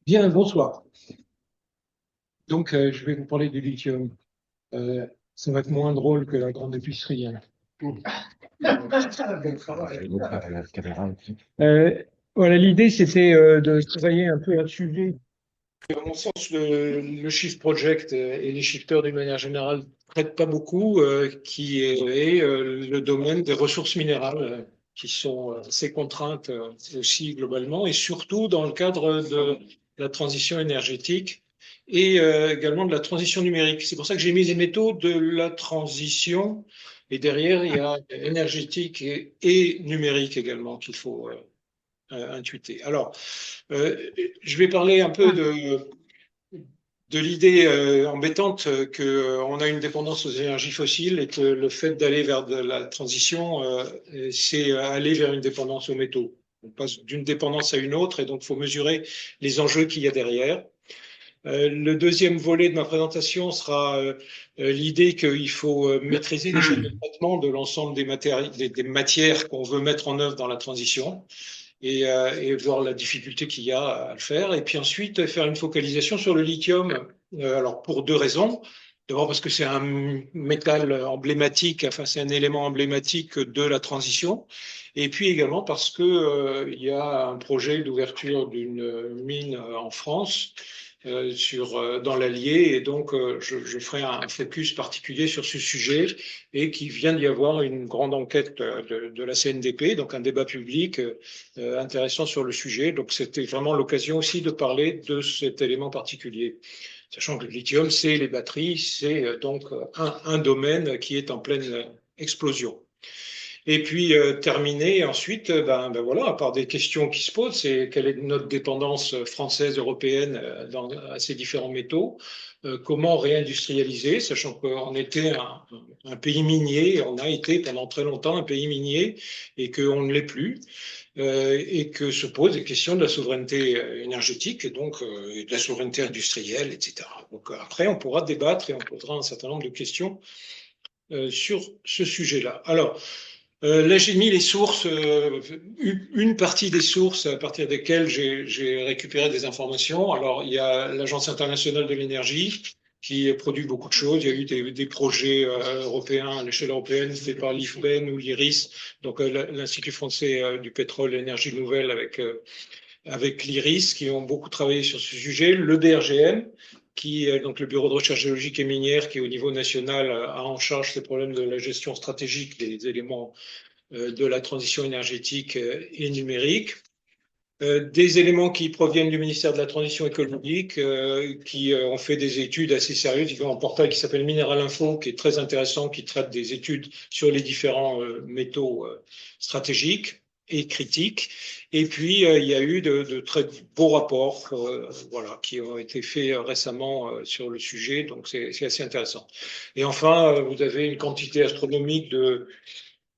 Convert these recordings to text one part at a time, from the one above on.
Bien, bonsoir. Donc, je vais vous parler du lithium. Ça va être moins drôle que la grande épicerie, hein. Euh, voilà, l'idée, c'était de travailler un peu un sujet. À mon sens, le Shift Project et les shifters d'une manière générale ne traitent pas beaucoup, qui est le domaine des ressources minérales, qui sont assez contraintes aussi globalement, et surtout dans le cadre de la transition énergétique et également de la transition numérique. C'est pour ça que j'ai mis les métaux de la transition, et derrière, il y a énergétique et numérique également qu'il faut intuiter. Alors, je vais parler un peu de l'idée embêtante qu'on a une dépendance aux énergies fossiles et que le fait d'aller vers de la transition, c'est aller vers une dépendance aux métaux. On passe d'une dépendance à une autre et donc il faut mesurer les enjeux qu'il y a derrière. Le deuxième volet de ma présentation sera l'idée qu'il faut maîtriser les chaînes de traitement de l'ensemble des matières qu'on veut mettre en œuvre dans la transition et voir la difficulté qu'il y a à le faire. Et puis ensuite, faire une focalisation sur le lithium. Alors, pour deux raisons. D'abord parce que c'est un métal emblématique, enfin c'est un élément emblématique de la transition. Et puis également parce que il y a un projet d'ouverture d'une mine en France dans l'Allier, et donc je ferai un focus particulier sur ce sujet, et qu'il vient d'y avoir une grande enquête de la CNDP, donc un débat public intéressant sur le sujet. Donc c'était vraiment l'occasion aussi de parler de cet élément particulier. Sachant que le lithium, c'est les batteries, c'est donc un domaine qui est en pleine explosion. Et puis terminer ensuite, ben voilà, à part des questions qui se posent, c'est quelle est notre dépendance française, européenne à ces différents métaux, comment réindustrialiser, sachant qu'on était un pays minier, on a été pendant très longtemps un pays minier et qu'on ne l'est plus, et que se posent des questions de la souveraineté énergétique et donc et de la souveraineté industrielle, etc. Donc après, on pourra débattre et on posera un certain nombre de questions sur ce sujet-là. Alors, là, j'ai mis les sources, une partie des sources à partir desquelles j'ai récupéré des informations. Alors, il y a l'Agence internationale de l'énergie qui produit beaucoup de choses. Il y a eu des projets européens à l'échelle européenne faits par l'IFPEN ou l'IRIS, donc l'Institut français du pétrole et énergie nouvelle avec l'IRIS, qui ont beaucoup travaillé sur ce sujet. Le BRGM, qui est donc le Bureau de recherche géologique et minière, qui au niveau national a en charge ces problèmes de la gestion stratégique des éléments de la transition énergétique et numérique. Des éléments qui proviennent du ministère de la Transition écologique, qui ont fait des études assez sérieuses. Il y a un portail qui s'appelle Mineral Info, qui est très intéressant, qui traite des études sur les différents métaux stratégiques et critiques. Et puis, il y a eu de très beaux rapports voilà, qui ont été faits récemment sur le sujet, donc c'est assez intéressant. Et enfin, vous avez une quantité astronomique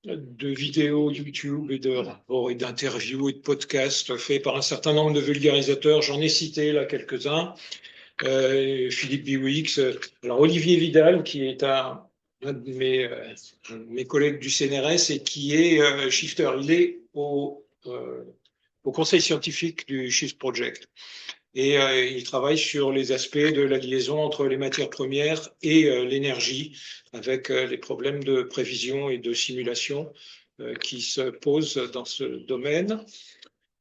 de vidéos YouTube et de rapports et d'interviews et de podcasts faits par un certain nombre de vulgarisateurs. J'en ai cité là quelques-uns. Philippe Biwix, alors Olivier Vidal, qui est un de mes collègues du CNRS et qui est shifter. Il est au conseil scientifique du Shift Project. Et il travaille sur les aspects de la liaison entre les matières premières et l'énergie, avec les problèmes de prévision et de simulation qui se posent dans ce domaine.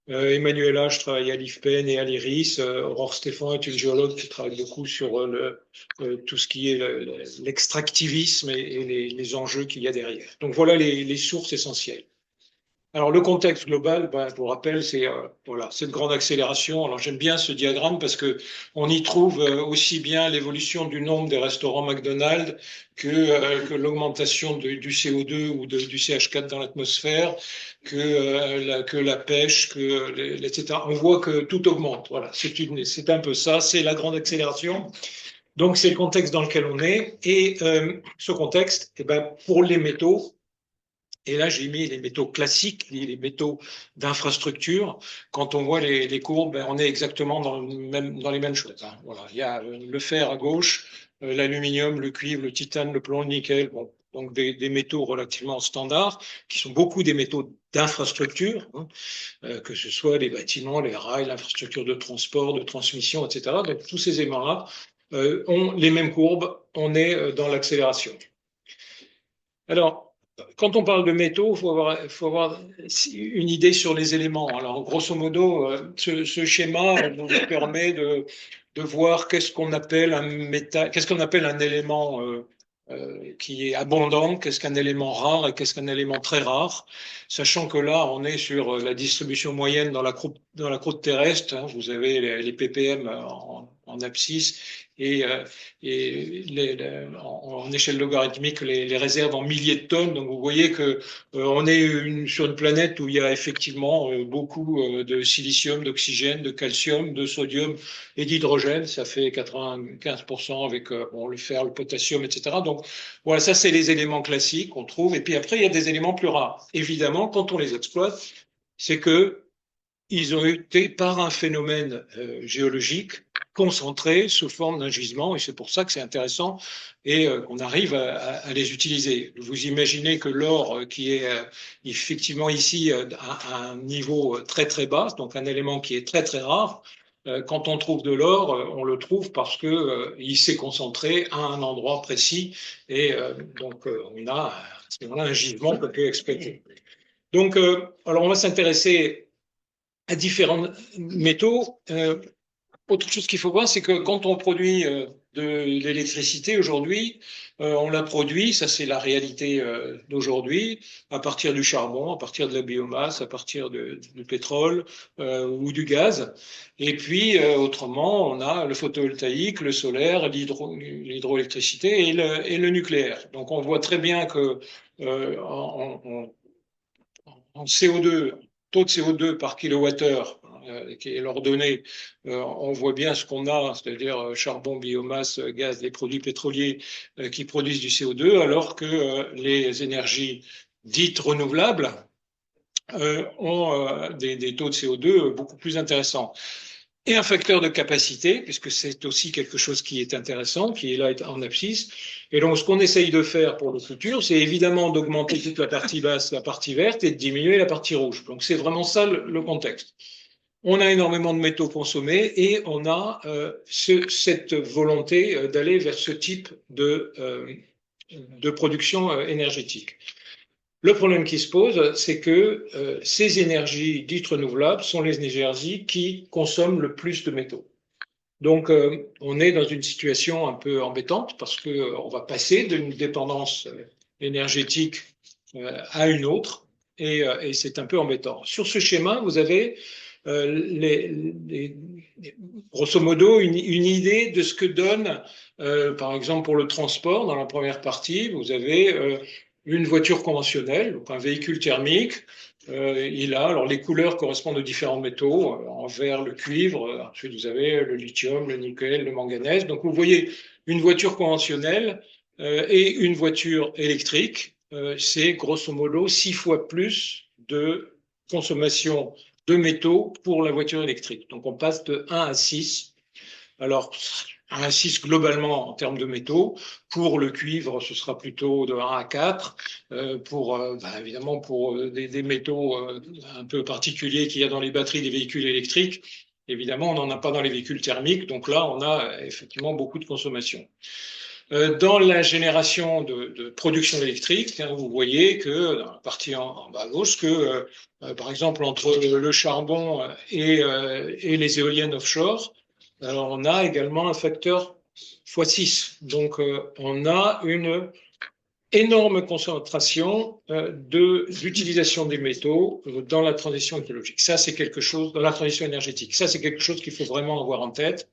Emmanuela, je travaille à l'IFPEN et à l'IRIS. Aurore Stéphan est une géologue qui travaille beaucoup sur tout ce qui est l'extractivisme et les enjeux qu'il y a derrière. Donc voilà les sources essentielles. Alors le contexte global, je vous rappelle, c'est voilà, cette grande accélération. Alors j'aime bien ce diagramme parce que on y trouve aussi bien l'évolution du nombre des restaurants McDonald's que l'augmentation du CO2 ou du CH4 dans l'atmosphère, que la pêche, etc. On voit que tout augmente. Voilà, c'est un peu ça, c'est la grande accélération. Donc c'est le contexte dans lequel on est. Et ce contexte, eh ben, pour les métaux. Et là, j'ai mis les métaux classiques, les métaux d'infrastructure. Quand on voit les courbes, on est exactement dans les mêmes choses, hein. Voilà. Il y a le fer à gauche, l'aluminium, le cuivre, le titane, le plomb, le nickel. Bon, donc des métaux relativement standards, qui sont beaucoup des métaux d'infrastructure, hein, que ce soit les bâtiments, les rails, l'infrastructure de transport, de transmission, etc. Donc tous ces éléments-là ont les mêmes courbes, on est dans l'accélération. Alors, quand on parle de métaux, faut avoir une idée sur les éléments. Alors, grosso modo, ce schéma nous permet de voir qu'est-ce qu'on appelle un métal, qu'est-ce qu'on appelle un élément qui est abondant, qu'est-ce qu'un élément rare et qu'est-ce qu'un élément très rare, sachant que là, on est sur la distribution moyenne dans la croûte terrestre. Hein, vous avez les ppm en abscisse et en échelle logarithmique les réserves en milliers de tonnes. Donc vous voyez que on est sur une planète où il y a effectivement beaucoup de silicium, d'oxygène, de calcium, de sodium et d'hydrogène. Ça fait 95% avec bon, le fer, le potassium, etc. Donc voilà, ça c'est les éléments classiques qu'on trouve. Et puis après, il y a des éléments plus rares. Évidemment, quand on les exploite, c'est que ils ont été par un phénomène géologique concentrés sous forme d'un gisement, et c'est pour ça que c'est intéressant et qu'on arrive à les utiliser. Vous imaginez que l'or, qui est effectivement ici à un niveau très très bas, donc un élément qui est très très rare, quand on trouve de l'or, on le trouve parce que il s'est concentré à un endroit précis, et donc on a à ce moment-là un gisement qu'on peut exploiter. Donc, alors on va s'intéresser à différents métaux. Autre chose qu'il faut voir, c'est que quand on produit de l'électricité aujourd'hui, on la produit, ça c'est la réalité d'aujourd'hui, à partir du charbon, à partir de la biomasse, à partir du pétrole ou du gaz. Et puis autrement, on a le photovoltaïque, le solaire, l'hydroélectricité et le nucléaire. Donc on voit très bien que en CO2, taux de CO2 par kilowattheure, qui est l'ordonnée, on voit bien ce qu'on a, c'est-à-dire charbon, biomasse, gaz, les produits pétroliers qui produisent du CO2, alors que les énergies dites renouvelables ont des taux de CO2 beaucoup plus intéressants. Et un facteur de capacité, puisque c'est aussi quelque chose qui est intéressant, qui est là en abscisse. Et donc, ce qu'on essaye de faire pour le futur, c'est évidemment d'augmenter toute la partie basse, la partie verte, et de diminuer la partie rouge. Donc, c'est vraiment ça le contexte. On a énormément de métaux consommés et on a cette volonté d'aller vers ce type de production énergétique. Le problème qui se pose, c'est que ces énergies dites renouvelables sont les énergies qui consomment le plus de métaux. Donc, on est dans une situation un peu embêtante parce qu'on va passer d'une dépendance énergétique à une autre et c'est un peu embêtant. Sur ce schéma, vous avez grosso modo une idée de ce que donne, par exemple pour le transport, dans la première partie, vous avez une voiture conventionnelle, donc un véhicule thermique. Alors les couleurs correspondent aux différents métaux, en vert le cuivre, ensuite vous avez le lithium, le nickel, le manganèse. Donc vous voyez une voiture conventionnelle et une voiture électrique, c'est grosso modo 6 fois plus de consommation de métaux pour la voiture électrique. Donc on passe de 1 à 6. Alors 1 à 6 globalement en termes de métaux. Pour le cuivre, ce sera plutôt de 1 à 4. Évidemment, pour des métaux un peu particuliers qu'il y a dans les batteries des véhicules électriques, évidemment, on n'en a pas dans les véhicules thermiques. Donc là, on a effectivement beaucoup de consommation. Dans la génération de production électrique, hein, vous voyez que, dans la partie en bas à gauche, que par exemple entre le charbon et les éoliennes offshore, alors on a également un facteur x6. Donc on a une énorme concentration d'utilisation des métaux dans la transition écologique. Ça, c'est quelque chose, dans la transition énergétique. Ça, c'est quelque chose qu'il faut vraiment avoir en tête.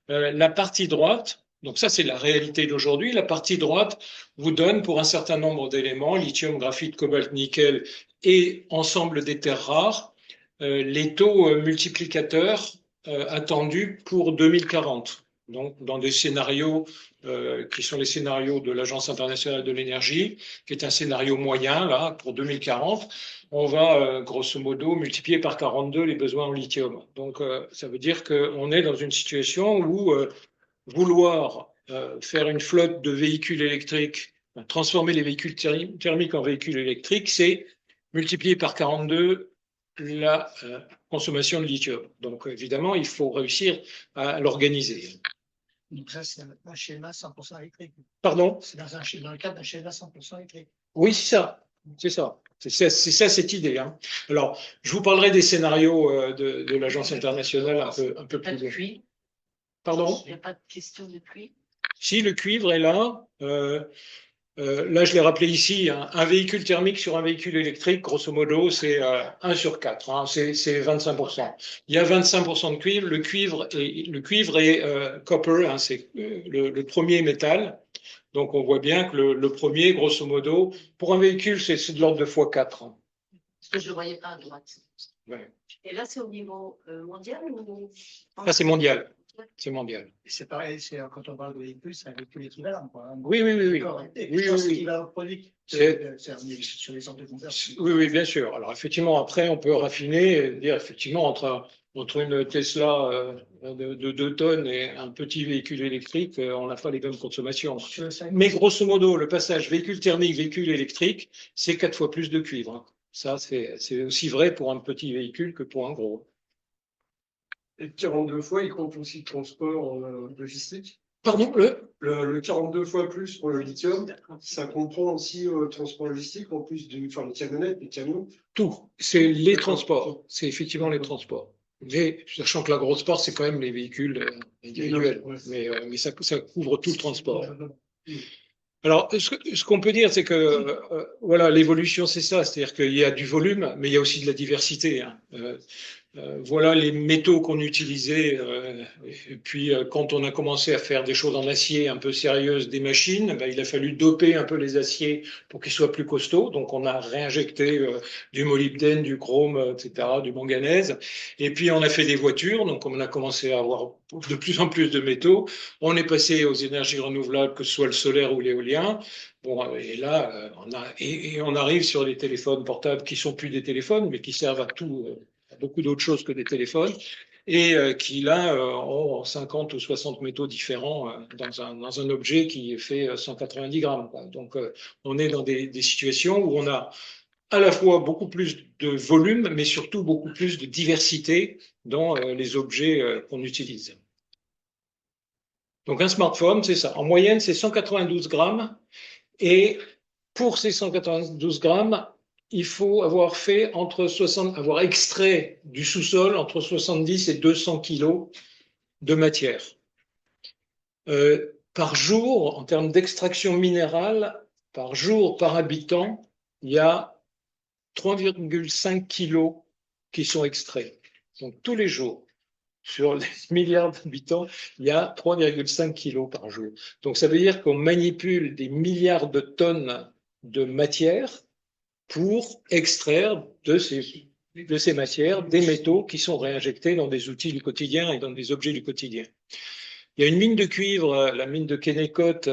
La partie droite, donc ça c'est la réalité d'aujourd'hui, la partie droite vous donne pour un certain nombre d'éléments, lithium, graphite, cobalt, nickel et ensemble des terres rares, les taux multiplicateurs attendus pour 2040. Donc dans des scénarios qui sont les scénarios de l'Agence internationale de l'énergie, qui est un scénario moyen là pour 2040, on va grosso modo multiplier par 42 les besoins en lithium. Donc ça veut dire qu'on est dans une situation où vouloir faire une flotte de véhicules électriques transformer les véhicules thermiques en véhicules électriques, c'est multiplier par 42 la consommation de lithium. Donc, évidemment, il faut réussir à l'organiser. Donc ça, c'est un schéma 100% électrique. Pardon? C'est dans le cadre d'un schéma 100% électrique. Oui, c'est ça. C'est ça. C'est ça cette idée. Hein. Alors, je vous parlerai des scénarios de l'Agence internationale un peu plus loin. Pardon? Il n'y a pas de question de pluie. Si, le cuivre est là. Là, je l'ai rappelé ici, hein, un véhicule thermique sur un véhicule électrique, grosso modo, c'est 1 sur 4, hein, c'est 25%. Il y a 25% de cuivre. Le cuivre est copper, hein, c'est le premier métal. Donc, on voit bien que le premier, grosso modo, pour un véhicule, c'est de l'ordre de x4. Hein. Parce que je ne le voyais pas à droite. Ouais. Et là, c'est au niveau mondial ou... Ça, c'est mondial. C'est mondial. C'est pareil, quand on parle de véhicule, c'est un véhicule équivalent. Quoi. Oui. Équivalent produit. C'est sur les centres de conversion. Oui, bien sûr. Alors, effectivement, après, on peut raffiner et dire, effectivement, entre une Tesla de 2 tonnes et un petit véhicule électrique, on n'a pas les mêmes consommations. Mais grosso modo, le passage véhicule thermique, véhicule électrique, c'est 4 fois plus de cuivre. Hein. Ça, c'est aussi vrai pour un petit véhicule que pour un gros. Et 42 fois, il compte aussi le transport logistique. Pardon, le 42 fois plus pour le lithium, ça comprend aussi le transport logistique, en plus les camionnettes, les camions. Tout. C'est les transports. C'est effectivement les transports. Mais sachant que la grosse part, c'est quand même les véhicules individuels. Mais ça couvre tout le transport. Alors, ce qu'on peut dire, c'est que voilà, l'évolution, c'est ça. C'est-à-dire qu'il y a du volume, mais il y a aussi de la diversité. Hein. Voilà les métaux qu'on utilisait. Et puis, quand on a commencé à faire des choses en acier un peu sérieuses, des machines, ben, il a fallu doper un peu les aciers pour qu'ils soient plus costauds. Donc, on a réinjecté du molybdène, du chrome, etc., du manganèse. Et puis, on a fait des voitures. Donc, on a commencé à avoir de plus en plus de métaux. On est passé aux énergies renouvelables, que ce soit le solaire ou l'éolien. Bon, et là, on arrive sur les téléphones portables qui sont plus des téléphones, mais qui servent à tout. Beaucoup d'autres choses que des téléphones, et qui là ont 50 ou 60 métaux différents dans un objet qui fait 190 grammes. Quoi. Donc on est dans des situations où on a à la fois beaucoup plus de volume, mais surtout beaucoup plus de diversité dans les objets qu'on utilise. Donc un smartphone, c'est ça. En moyenne, c'est 192 grammes, et pour ces 192 grammes, il faut avoir avoir extrait du sous-sol entre 70 et 200 kilos de matière. Par jour, en termes d'extraction minérale, par jour, par habitant, il y a 3,5 kilos qui sont extraits. Donc tous les jours, sur les milliards d'habitants, il y a 3,5 kilos par jour. Donc ça veut dire qu'on manipule des milliards de tonnes de matière pour extraire de ces matières des métaux qui sont réinjectés dans des outils du quotidien et dans des objets du quotidien. Il y a une mine de cuivre, la mine de Kennecott,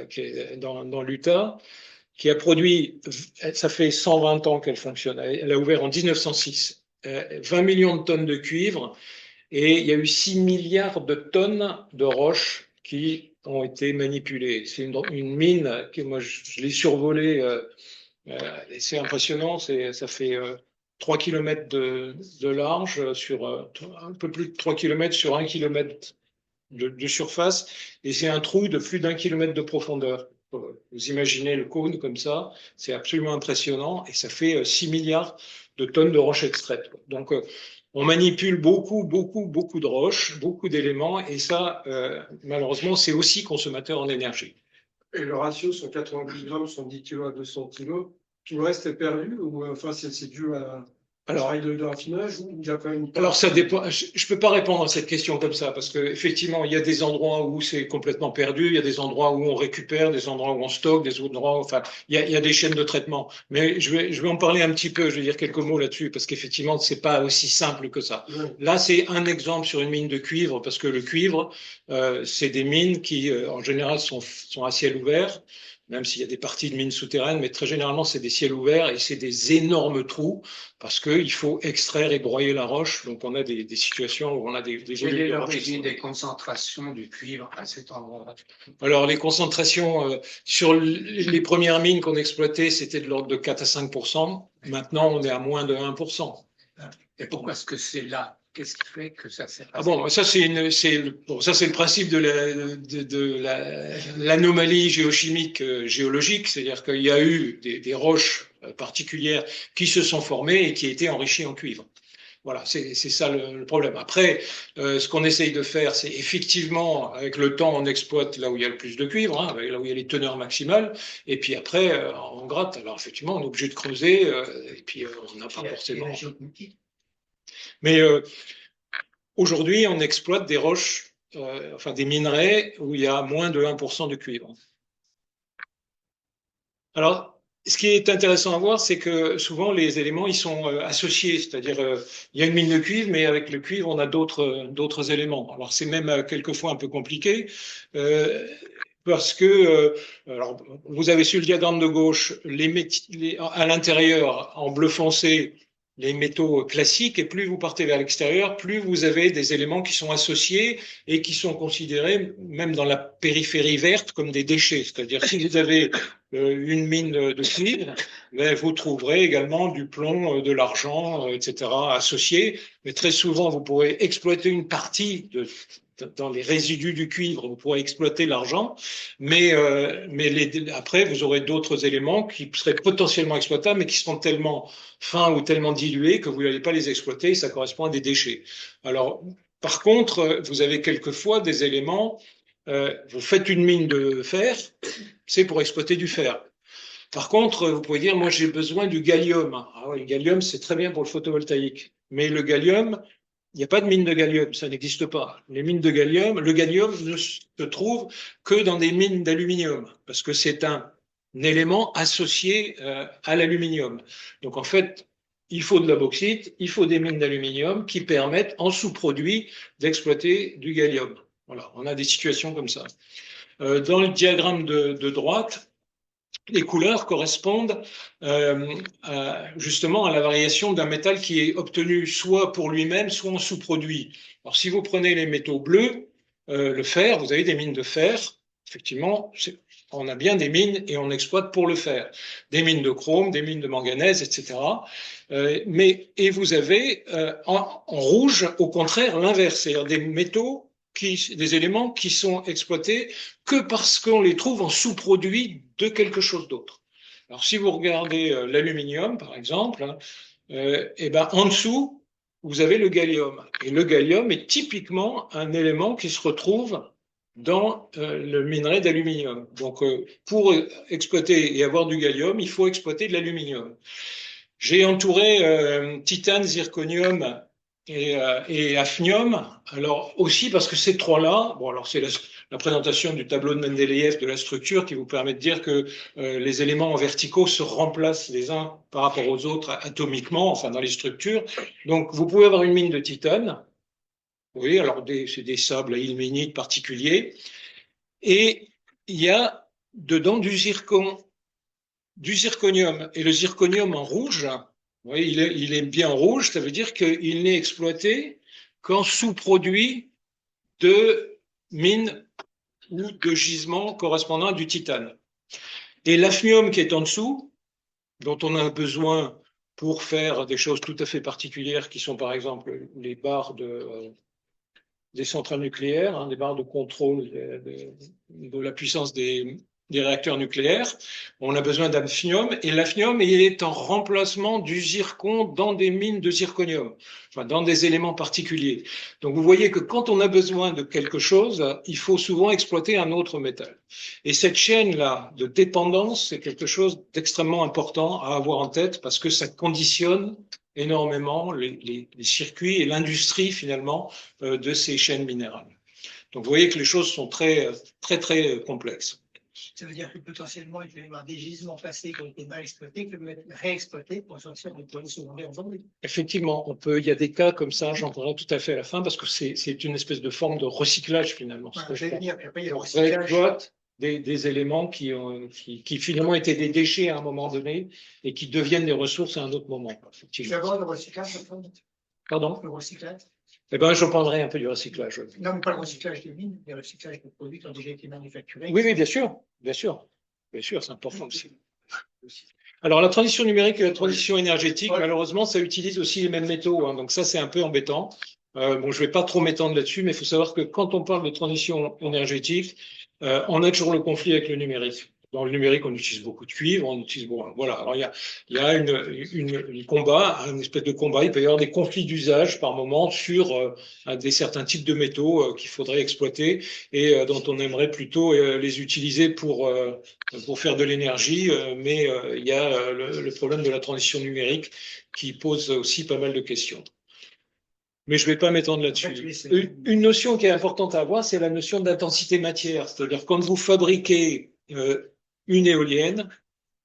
qui est dans l'Utah, qui a produit, ça fait 120 ans qu'elle fonctionne, elle a ouvert en 1906, 20 millions de tonnes de cuivre, et il y a eu 6 milliards de tonnes de roches qui ont été manipulées. C'est une mine que moi je l'ai survolée. C'est impressionnant, ça fait 3 km de large sur un peu plus de 3 km sur 1 km de surface, et c'est un trou de plus d'1 kilomètre de profondeur. Vous imaginez le cône comme ça, c'est absolument impressionnant, et ça fait 6 milliards de tonnes de roches extraites. Donc on manipule beaucoup de roches, beaucoup d'éléments, et ça, malheureusement, c'est aussi consommateur en énergie. Et le ratio, 190 grammes, 110 kg à 200 kg, tout le reste est perdu ou enfin c'est dû à l'appareil de raffinage ou il y a quand même... Alors ça dépend. Je ne peux pas répondre à cette question comme ça parce qu'effectivement, il y a des endroits où c'est complètement perdu, il y a des endroits où on récupère, des endroits où on stocke, des endroits, enfin, il y a des chaînes de traitement. Mais je vais en parler un petit peu, je vais dire quelques mots là-dessus parce qu'effectivement, c'est pas aussi simple que ça. Ouais. Là, c'est un exemple sur une mine de cuivre parce que le cuivre, c'est des mines qui, en général, sont à ciel ouvert. même s'il y a des parties de mines souterraines, mais très généralement, c'est des ciels ouverts et c'est des énormes trous parce qu'il faut extraire et broyer la roche. Donc, on a des situations où on a des Quelle est l'origine des concentrations du cuivre à cet endroit-là? Alors, les concentrations sur les premières mines qu'on exploitait, c'était de l'ordre de 4 à 5%. Maintenant, on est à moins de 1%. Et pourquoi est-ce que c'est là? Qu'est-ce qui fait que ça s'est passé? Ah bon, ça c'est le principe de l'anomalie géochimique géologique, c'est-à-dire qu'il y a eu des roches particulières qui se sont formées et qui étaient enrichies en cuivre. Voilà, c'est ça le problème. Après, ce qu'on essaye de faire, c'est effectivement, avec le temps, on exploite là où il y a le plus de cuivre, hein, là où il y a les teneurs maximales, et puis après, on gratte. Alors effectivement, on est obligé de creuser, et puis on n'a pas forcément. Mais aujourd'hui, on exploite des roches, enfin des minerais où il y a moins de 1% de cuivre. Alors, ce qui est intéressant à voir, c'est que souvent les éléments, ils sont associés, c'est-à-dire il y a une mine de cuivre, mais avec le cuivre, on a d'autres éléments. Alors, c'est même quelquefois un peu compliqué. Parce que, alors, vous avez sur le diagramme de gauche, à l'intérieur, en bleu foncé, les métaux classiques, et plus vous partez vers l'extérieur, plus vous avez des éléments qui sont associés et qui sont considérés, même dans la périphérie verte, comme des déchets. C'est-à-dire, si vous avez une mine de cuivre, ben, vous trouverez également du plomb, de l'argent, etc., associés. Mais très souvent, vous pourrez exploiter une partie dans les résidus du cuivre, vous pourrez exploiter l'argent, mais après, vous aurez d'autres éléments qui seraient potentiellement exploitables, mais qui seront tellement fins ou tellement dilués que vous n'allez pas les exploiter et ça correspond à des déchets. Alors, par contre, vous avez quelquefois des éléments, vous faites une mine de fer, c'est pour exploiter du fer. Par contre, vous pouvez dire, moi j'ai besoin du gallium. Ah ouais, le gallium, c'est très bien pour le photovoltaïque, mais le gallium, il n'y a pas de mine de gallium, ça n'existe pas. Les mines de gallium, le gallium ne se trouve que dans des mines d'aluminium, parce que c'est un élément associé à l'aluminium. Donc en fait, il faut de la bauxite, il faut des mines d'aluminium qui permettent en sous-produit d'exploiter du gallium. Voilà, on a des situations comme ça. Dans le diagramme de droite, les couleurs correspondent justement à la variation d'un métal qui est obtenu soit pour lui-même, soit en sous-produit. Alors, si vous prenez les métaux bleus, le fer, vous avez des mines de fer. Effectivement, on a bien des mines et on exploite pour le fer. Des mines de chrome, des mines de manganèse, etc. Et vous avez en rouge, au contraire, l'inverse, c'est-à-dire des métaux des éléments qui sont exploités que parce qu'on les trouve en sous-produit de quelque chose d'autre. Alors, si vous regardez l'aluminium, par exemple, et ben, en dessous, vous avez le gallium. Et le gallium est typiquement un élément qui se retrouve dans le minerai d'aluminium. Donc, pour exploiter et avoir du gallium, il faut exploiter de l'aluminium. J'ai entouré titane, zirconium et hafnium, alors aussi parce que ces trois-là, bon alors c'est la présentation du tableau de Mendeleïev de la structure qui vous permet de dire que les éléments en verticaux se remplacent les uns par rapport aux autres atomiquement, enfin dans les structures. Donc vous pouvez avoir une mine de titane, oui, alors c'est des sables à ilménite particuliers, et il y a dedans du zirconium, et le zirconium en rouge. Oui, il est bien rouge, ça veut dire qu'il n'est exploité qu'en sous-produit de mines ou de gisements correspondant à du titane. Et l'hafnium qui est en dessous, dont on a besoin pour faire des choses tout à fait particulières, qui sont par exemple les barres des centrales nucléaires, hein, des barres de contrôle de la puissance des réacteurs nucléaires, on a besoin d'hafnium, et l'hafnium il est en remplacement du zircon dans des mines de zirconium, enfin dans des éléments particuliers. Donc vous voyez que quand on a besoin de quelque chose, il faut souvent exploiter un autre métal. Et cette chaîne-là de dépendance, c'est quelque chose d'extrêmement important à avoir en tête parce que ça conditionne énormément les circuits et l'industrie finalement de ces chaînes minérales. Donc vous voyez que les choses sont très complexes. Ça veut dire que potentiellement, il peut y avoir des gisements passés qui ont été mal exploités, qui peuvent être réexploités pour sortir des produits secondaires aujourd'hui. Effectivement, il y a des cas comme ça, j'en parlerai tout à fait à la fin, parce que c'est une espèce de forme de recyclage finalement. Je vais venir, puis après, il y a le recyclage. des éléments qui finalement étaient des déchets à un moment donné et qui deviennent des ressources à un autre moment. Tu vas voir le recyclage, Pardon? le recyclage. Eh ben, je prendrai un peu du recyclage. Non, mais pas le recyclage des mines, mais le recyclage des produits qui ont déjà été manufacturés. Oui, oui, bien sûr, bien sûr. Bien sûr, c'est important aussi. Alors, la transition numérique et la transition énergétique, malheureusement, ça utilise aussi les mêmes métaux, hein, donc ça, c'est un peu embêtant. Bon, je vais pas trop m'étendre là-dessus, mais il faut savoir que quand on parle de transition énergétique, on a toujours le conflit avec le numérique. Dans le numérique, on utilise beaucoup de cuivre, on utilise bon, voilà. Alors il y a une combat, une espèce de combat. Il peut y avoir des conflits d'usage par moment sur certains types de métaux qu'il faudrait exploiter et dont on aimerait plutôt les utiliser pour faire de l'énergie. Mais il y a le problème de la transition numérique qui pose aussi pas mal de questions. Mais je ne vais pas m'étendre là-dessus. Une notion qui est importante à avoir, c'est la notion d'intensité matière. C'est-à-dire quand vous fabriquez une éolienne,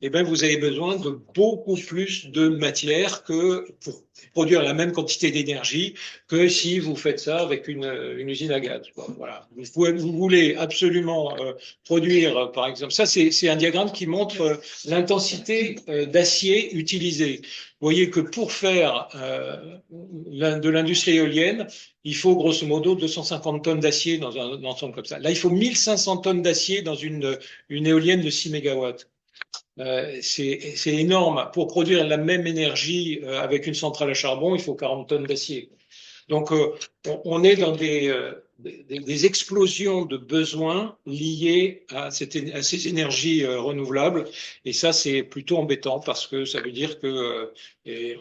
eh ben, vous avez besoin de beaucoup plus de matière que pour produire la même quantité d'énergie que si vous faites ça avec une usine à gaz. Voilà. Vous voulez absolument produire, par exemple, ça c'est un diagramme qui montre l'intensité d'acier utilisé. Vous voyez que pour faire de l'industrie éolienne, il faut grosso modo 250 tonnes d'acier dans un ensemble comme ça. Là, il faut 1500 tonnes d'acier dans une éolienne de 6 mégawatts. C'est énorme. Pour produire la même énergie avec une centrale à charbon, il faut 40 tonnes d'acier. Donc, on est dans des explosions de besoins liés à ces énergies renouvelables. Et ça, c'est plutôt embêtant parce que ça veut dire que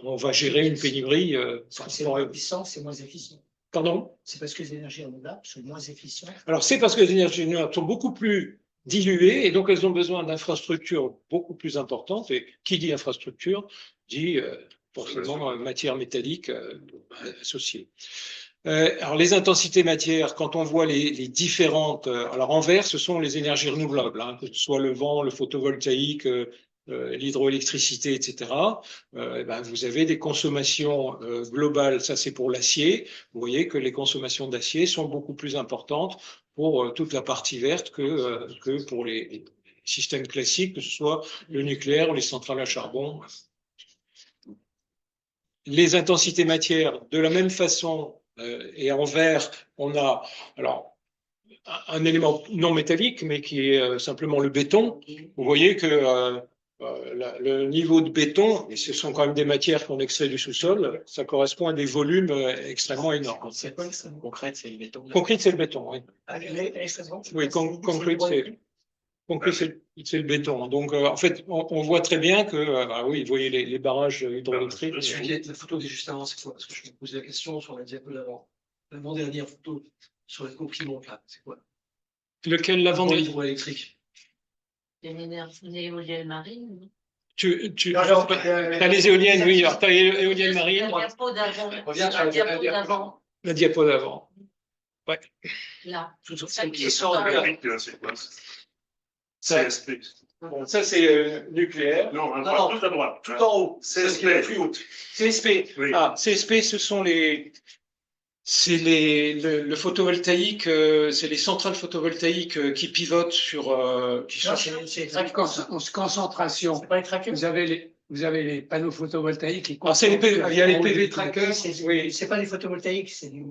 on va gérer une pénurie. C'est moins puissant, c'est moins efficient. Pardon? C'est parce que les énergies renouvelables sont moins efficientes. Alors, c'est parce que les énergies renouvelables sont beaucoup plus diluées et donc elles ont besoin d'infrastructures beaucoup plus importantes. Et qui dit infrastructure dit forcément matière métallique associée. Alors les intensités matières, quand on voit les différentes, alors en vert, ce sont les énergies renouvelables, hein, que ce soit le vent, le photovoltaïque, l'hydroélectricité, etc. Ben, vous avez des consommations globales, ça c'est pour l'acier. Vous voyez que les consommations d'acier sont beaucoup plus importantes pour toute la partie verte que pour les systèmes classiques, que ce soit le nucléaire ou les centrales à charbon. Les intensités matières, de la même façon, et en vert, on a alors un élément non métallique, mais qui est simplement le béton. Vous voyez que le niveau de béton, et ce sont quand même des matières qu'on extrait du sous-sol, ça correspond à des volumes extrêmement énormes. C'est quoi l'extrême Concrète, c'est le béton. Concrète, c'est le béton, oui. Oui, concret, c'est le béton. Donc, en fait, on voit très bien que, bah oui, vous voyez les barrages hydroélectriques. La photo qui est juste avant, c'est quoi? Parce que je me posais la question sur la diapo d'avant. L'avant-dernière photo sur la courbe qui monte là, c'est quoi? Lequel, l'avant-dernier? Hydroélectrique. Il y a une éolienne marine. T'as les éoliennes, oui. Alors, t'as les éoliennes marines. La diapo d'avant. Reviens sur la diapo d'avant. La diapo d'avant. Ouais. Là. Ça qui sort de la c'est quoi? CSP. Bon, ça, c'est nucléaire. Non, non, tout à droite. Tout en haut. CSP, la plus haute. CSP. Oui. Ah, CSP, ce sont le photovoltaïque, c'est les centrales photovoltaïques qui pivotent sur, qui sont. En concentration. C'est pas les trackers. Vous avez les panneaux photovoltaïques qui. Alors, il y a les PV trackers. Oui. C'est pas des photovoltaïques, c'est du.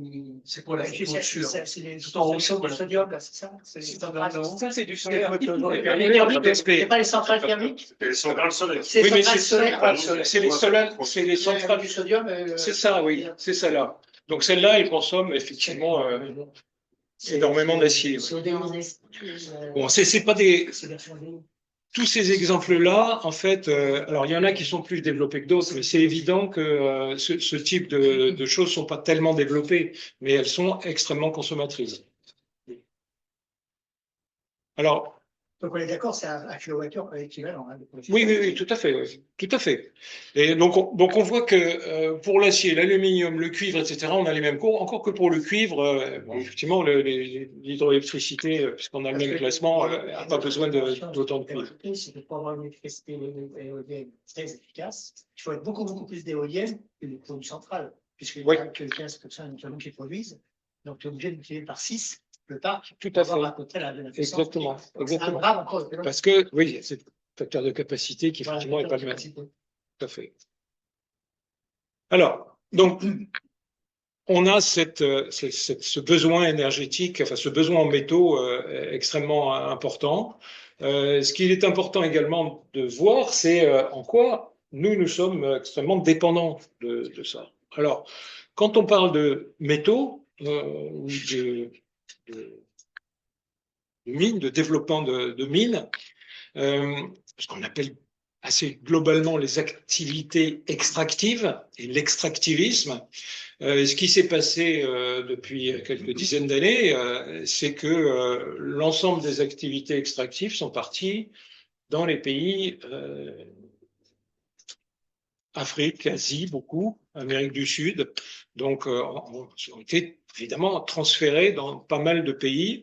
C'est pour la C'est tout en haut, du sodium, là, c'est ça? Ça, c'est du solaire. C'est pas les centrales thermiques? Les centrales solaires. C'est Oui, mais centrales solaires. c'est les centrales du sodium. C'est ça, oui, c'est celle-là. Donc celle-là, elle consomme effectivement énormément d'acier. Bon, c'est pas des tous ces exemples-là, en fait, alors il y en a qui sont plus développés que d'autres, mais c'est évident que ce type de choses sont pas tellement développées, mais elles sont extrêmement consommatrices. Alors, Donc on est d'accord, c'est un kilowattheure équivalent. Hein, oui, tout à fait, oui, tout à fait. Et donc on voit que pour l'acier, l'aluminium, le cuivre, etc., on a les mêmes cours. Encore que pour le cuivre, bon, effectivement, l'hydroélectricité, puisqu'on a le même classement, n'a pas besoin d'autant de cuivre. C'est que pour avoir une électricité éolienne très efficace, il faut être beaucoup plus d'éoliennes que de produits centrales, puisque Oui. il y a 15% notamment qui produisent. Donc tu es obligé de multiplier par 6 le parc. Tout à fait. Avoir un hôtel à 2 Exactement. C'est un Exactement. drame encore. Parce que, oui, c'est le facteur de capacité qui, effectivement, n'est pas le même. Voilà. Tout à fait. Alors, donc, on a ce besoin énergétique, enfin, ce besoin en métaux extrêmement important. Ce qu'il est important également de voir, c'est en quoi nous sommes extrêmement dépendants de ça. Alors, quand on parle de métaux ou de mines, de développement de mines, ce qu'on appelle assez globalement les activités extractives et l'extractivisme. Ce qui s'est passé depuis quelques dizaines d'années, c'est que l'ensemble des activités extractives sont parties dans les pays Afrique, Asie, beaucoup, Amérique du Sud, donc ont été évidemment transférés dans pas mal de pays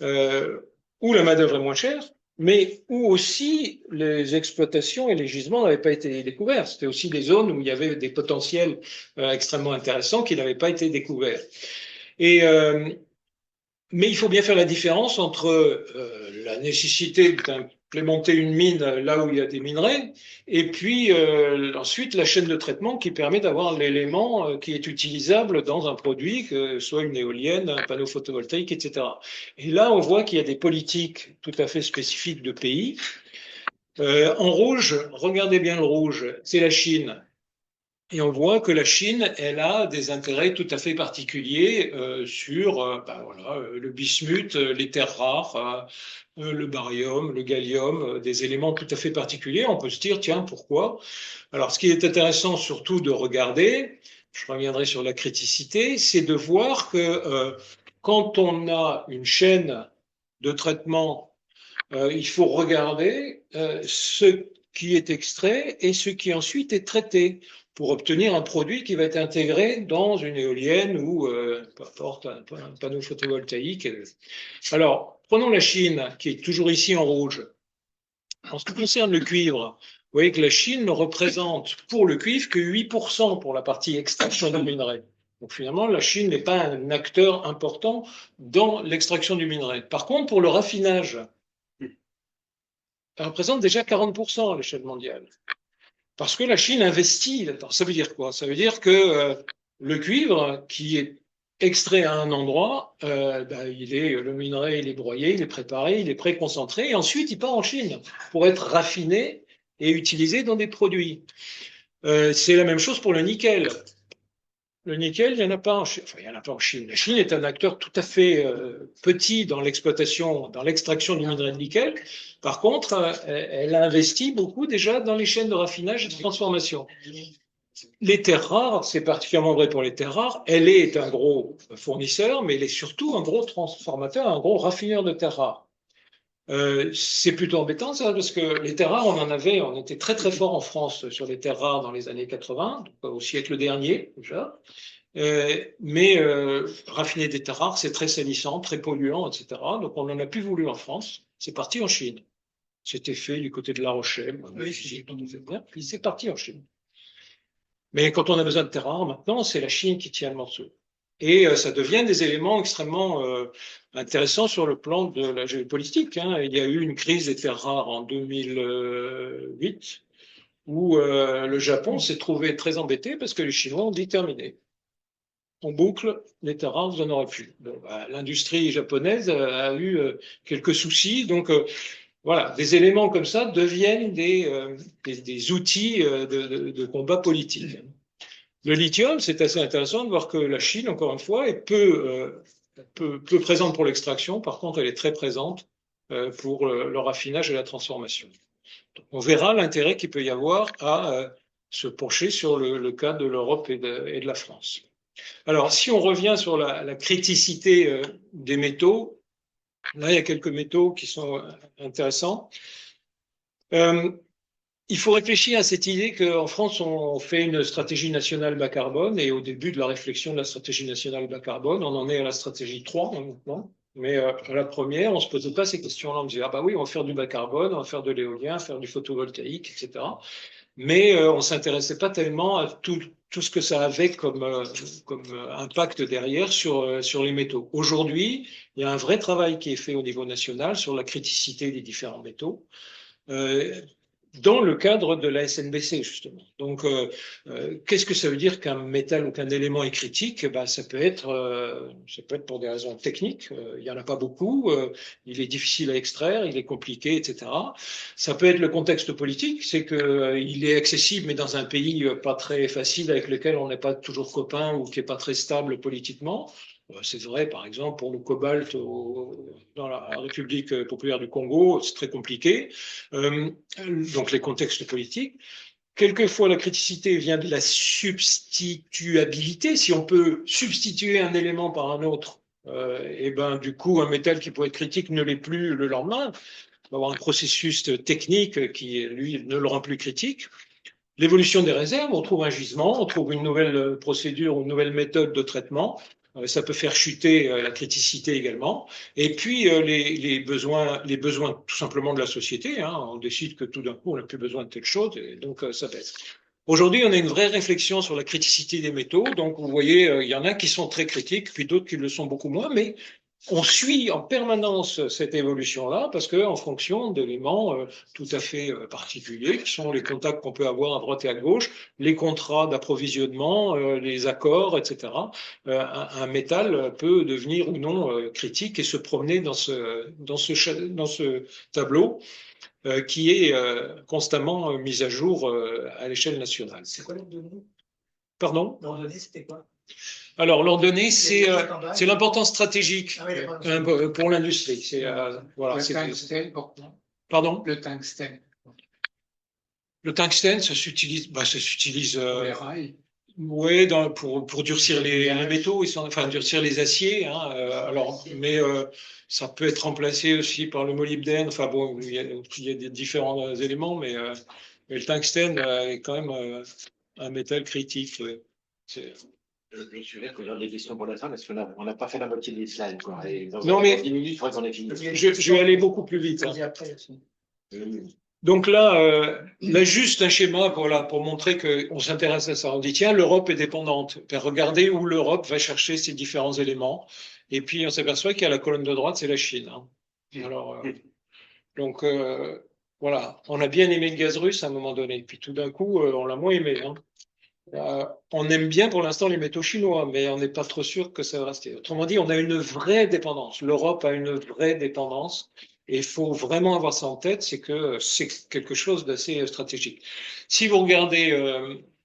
où la main-d'œuvre est moins chère, mais où aussi les exploitations et les gisements n'avaient pas été découverts. C'était aussi des zones où il y avait des potentiels extrêmement intéressants qui n'avaient pas été découverts. Et, mais il faut bien faire la différence entre la nécessité d'implémenter une mine là où il y a des minerais, et puis ensuite la chaîne de traitement qui permet d'avoir l'élément qui est utilisable dans un produit, que ce soit une éolienne, un panneau photovoltaïque, etc. Et là, on voit qu'il y a des politiques tout à fait spécifiques de pays. En rouge, regardez bien le rouge, c'est la Chine. Et on voit que la Chine, elle a des intérêts tout à fait particuliers sur voilà, le bismuth, les terres rares, le barium, le gallium, des éléments tout à fait particuliers. On peut se dire, tiens, pourquoi? Alors, ce qui est intéressant surtout de regarder, je reviendrai sur la criticité, c'est de voir que quand on a une chaîne de traitement, il faut regarder ce qui est extrait et ce qui ensuite est traité, pour obtenir un produit qui va être intégré dans une éolienne ou peu importe, un panneau photovoltaïque. Alors, prenons la Chine, qui est toujours ici en rouge. En ce qui concerne le cuivre, vous voyez que la Chine ne représente pour le cuivre que 8% pour la partie extraction du minerai. Donc finalement, la Chine n'est pas un acteur important dans l'extraction du minerai. Par contre, pour le raffinage, elle représente déjà 40% à l'échelle mondiale. Parce que la Chine investit là-dedans. Ça veut dire quoi? Ça veut dire que le cuivre qui est extrait à un endroit, le minerai, il est broyé, il est préparé, il est pré-concentré, et ensuite il part en Chine pour être raffiné et utilisé dans des produits. C'est la même chose pour le nickel. Le nickel, il n'y en a pas en Chine. Enfin, il y en a pas en Chine. La Chine est un acteur tout à fait petit dans l'exploitation, dans l'extraction du minerai de nickel. Par contre, elle a investi beaucoup déjà dans les chaînes de raffinage et de transformation. Les terres rares, c'est particulièrement vrai pour les terres rares. Elle est un gros fournisseur, mais elle est surtout un gros transformateur, un gros raffineur de terres rares. C'est plutôt embêtant ça, parce que les terres rares, on était très très fort en France sur les terres rares dans les années 80, donc au siècle dernier déjà. Mais raffiner des terres rares, c'est très salissant, très polluant, etc. Donc on n'en a plus voulu en France. C'est parti en Chine. C'était fait du côté de La Rochelle. Puis c'est parti en Chine. Mais quand on a besoin de terres rares, maintenant, c'est la Chine qui tient le morceau. Et ça devient des éléments extrêmement intéressants sur le plan de la géopolitique. Il y a eu une crise des terres rares en 2008 où le Japon s'est trouvé très embêté parce que les Chinois ont dit terminé. On boucle, les terres rares, vous n'en aurez plus. L'industrie japonaise a eu quelques soucis. Donc voilà, des éléments comme ça deviennent des outils de combat politique. Le lithium, c'est assez intéressant de voir que la Chine, encore une fois, est peu présente pour l'extraction. Par contre, elle est très présente pour le raffinage et la transformation. Donc, on verra l'intérêt qu'il peut y avoir à se pencher sur le cas de l'Europe et de la France. Alors, si on revient sur la criticité des métaux, là, il y a quelques métaux qui sont intéressants. Il faut réfléchir à cette idée qu'en France, on fait une stratégie nationale bas carbone, et au début de la réflexion de la stratégie nationale bas carbone, on en est à la stratégie 3 maintenant. Mais à la première, on ne se posait pas ces questions-là. On disait, ah bah oui, on va faire du bas carbone, on va faire de l'éolien, faire du photovoltaïque, etc. Mais on ne s'intéressait pas tellement à tout ce que ça avait comme impact derrière sur les métaux. Aujourd'hui, il y a un vrai travail qui est fait au niveau national sur la criticité des différents métaux. Dans le cadre de la SNBC, justement. Donc, qu'est-ce que ça veut dire qu'un métal ou qu'un élément est critique? Ben, ça peut être pour des raisons techniques. Il n'y en a pas beaucoup. Il est difficile à extraire, il est compliqué, etc. Ça peut être le contexte politique, c'est que il est accessible, mais dans un pays pas très facile avec lequel on n'est pas toujours copain ou qui est pas très stable politiquement. C'est vrai, par exemple, pour le cobalt dans la République populaire du Congo, c'est très compliqué. Donc les contextes politiques. Quelquefois, la criticité vient de la substituabilité. Si on peut substituer un élément par un autre, et ben du coup, un métal qui pourrait être critique ne l'est plus le lendemain. On va avoir un processus technique qui, lui, ne le rend plus critique. L'évolution des réserves, on trouve un gisement, on trouve une nouvelle procédure, une nouvelle méthode de traitement. Ça peut faire chuter la criticité également. Et puis les besoins tout simplement de la société. Hein. On décide que tout d'un coup, on n'a plus besoin de telle chose, et donc ça baisse. Aujourd'hui, on a une vraie réflexion sur la criticité des métaux. Donc, vous voyez, il y en a qui sont très critiques, puis d'autres qui le sont beaucoup moins. Mais on suit en permanence cette évolution-là parce que, en fonction d'éléments tout à fait particuliers, qui sont les contacts qu'on peut avoir à droite et à gauche, les contrats d'approvisionnement, les accords, etc., un métal peut devenir ou non critique et se promener dans ce tableau qui est constamment mis à jour à l'échelle nationale. C'est quoi l'ordonnée? Pardon? L'ordonnée, c'était quoi? Alors, l'ordonnée, c'est l'importance stratégique Ah oui, pour l'industrie. C'est voilà, Le tungstène, pourquoi? Pardon? Le tungstène. Le tungstène, ça s'utilise Pour les rails. ouais, pour durcir les métaux, enfin durcir les aciers. Hein, alors, mais ça peut être remplacé aussi par le molybdène. Enfin bon, il y a des différents éléments, mais le tungstène est quand même un métal critique. Ouais. Je suis vrai que j'ai des questions pour la fin parce qu'on n'a pas fait la moitié des slides. Quoi. Et dans Non, mais 10 minutes, il faudrait qu'on ait fini. Je vais aller beaucoup plus vite. Hein. après aussi. Donc là, juste un schéma pour montrer qu'on s'intéresse à ça. On dit, tiens, l'Europe est dépendante. Ben, regardez où l'Europe va chercher ces différents éléments. Et puis, on s'aperçoit qu'il y a la colonne de droite, c'est la Chine. Hein. Alors, donc, voilà. On a bien aimé le gaz russe à un moment donné. Puis tout d'un coup, on l'a moins aimé. Hein. On aime bien pour l'instant les métaux chinois, mais on n'est pas trop sûr que ça va rester. Autrement dit, on a une vraie dépendance. L'Europe a une vraie dépendance. Et il faut vraiment avoir ça en tête, c'est que c'est quelque chose d'assez stratégique. Si vous regardez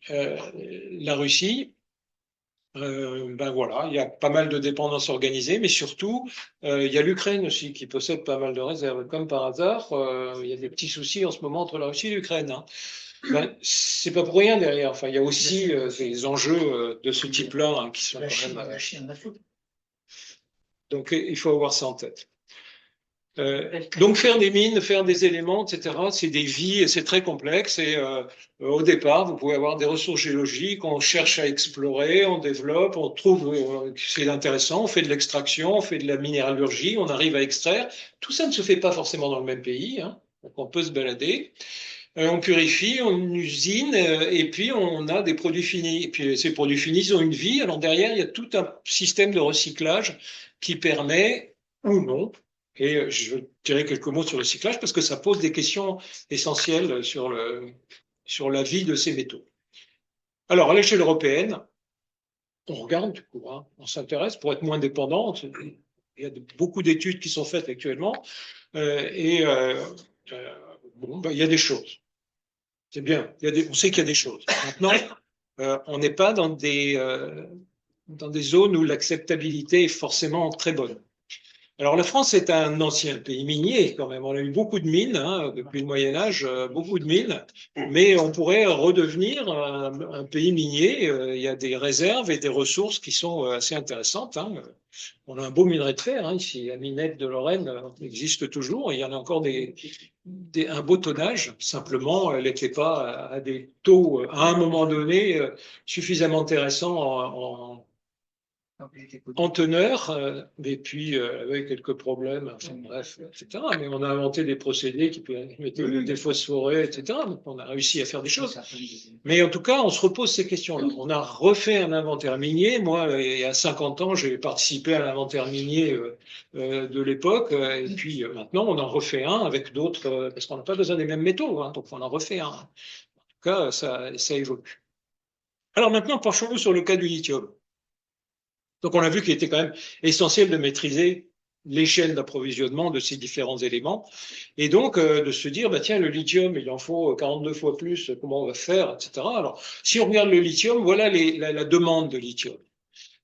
la Russie, ben voilà, il y a pas mal de dépendances organisées, mais surtout, il y a l'Ukraine aussi qui possède pas mal de réserves. Comme par hasard, il y a des petits soucis en ce moment entre la Russie et l'Ukraine. Hein. Ben, c'est pas pour rien derrière. Enfin, il y a aussi des enjeux de ce type-là hein, qui sont quand même. La Chine, la fout. Donc, il faut avoir ça en tête. Donc faire des mines, faire des éléments, etc., c'est des vies et c'est très complexe. Et au départ, vous pouvez avoir des ressources géologiques, on cherche à explorer, on développe, on trouve que c'est intéressant, on fait de l'extraction, on fait de la minéralurgie, on arrive à extraire. Tout ça ne se fait pas forcément dans le même pays, hein, donc on peut se balader. On purifie, on usine, et puis on a des produits finis. Et puis ces produits finis ils ont une vie. Alors derrière, il y a tout un système de recyclage qui permet, ou non, et je dirais quelques mots sur le recyclage parce que ça pose des questions essentielles sur la vie de ces métaux. Alors, à l'échelle européenne, on regarde du coup, hein, on s'intéresse pour être moins dépendant. Il y a beaucoup d'études qui sont faites actuellement bon, ben, il y a des choses. C'est bien, on sait qu'il y a des choses. Maintenant, on n'est pas dans des zones où l'acceptabilité est forcément très bonne. Alors la France est un ancien pays minier quand même. On a eu beaucoup de mines hein, depuis le Moyen Âge, beaucoup de mines, mais on pourrait redevenir un pays minier. Il y a des réserves et des ressources qui sont assez intéressantes. Hein. On a un beau minerai de fer hein, ici, la minette de Lorraine existe toujours. Il y en a encore un beau tonnage. Simplement, elle n'était pas à des taux à un moment donné suffisamment intéressants Donc, il était en teneur, et puis avec quelques problèmes, enfin, bref, etc. Mais on a inventé des procédés qui permettaient de déphosphorer, etc. Donc on a réussi à faire des choses. Mais en tout cas, on se repose ces questions-là. On a refait un inventaire minier. Moi, il y a 50 ans, j'ai participé à l'inventaire minier de l'époque. Et puis maintenant, on en refait un avec d'autres, parce qu'on n'a pas besoin des mêmes métaux, hein, donc on en refait un. En tout cas, ça évolue. Alors maintenant, penchons-nous sur le cas du lithium. Donc on a vu qu'il était quand même essentiel de maîtriser l'échelle d'approvisionnement de ces différents éléments et donc de se dire bah tiens le lithium il en faut 42 fois plus, comment on va faire, etc. Alors si on regarde le lithium, voilà la demande de lithium.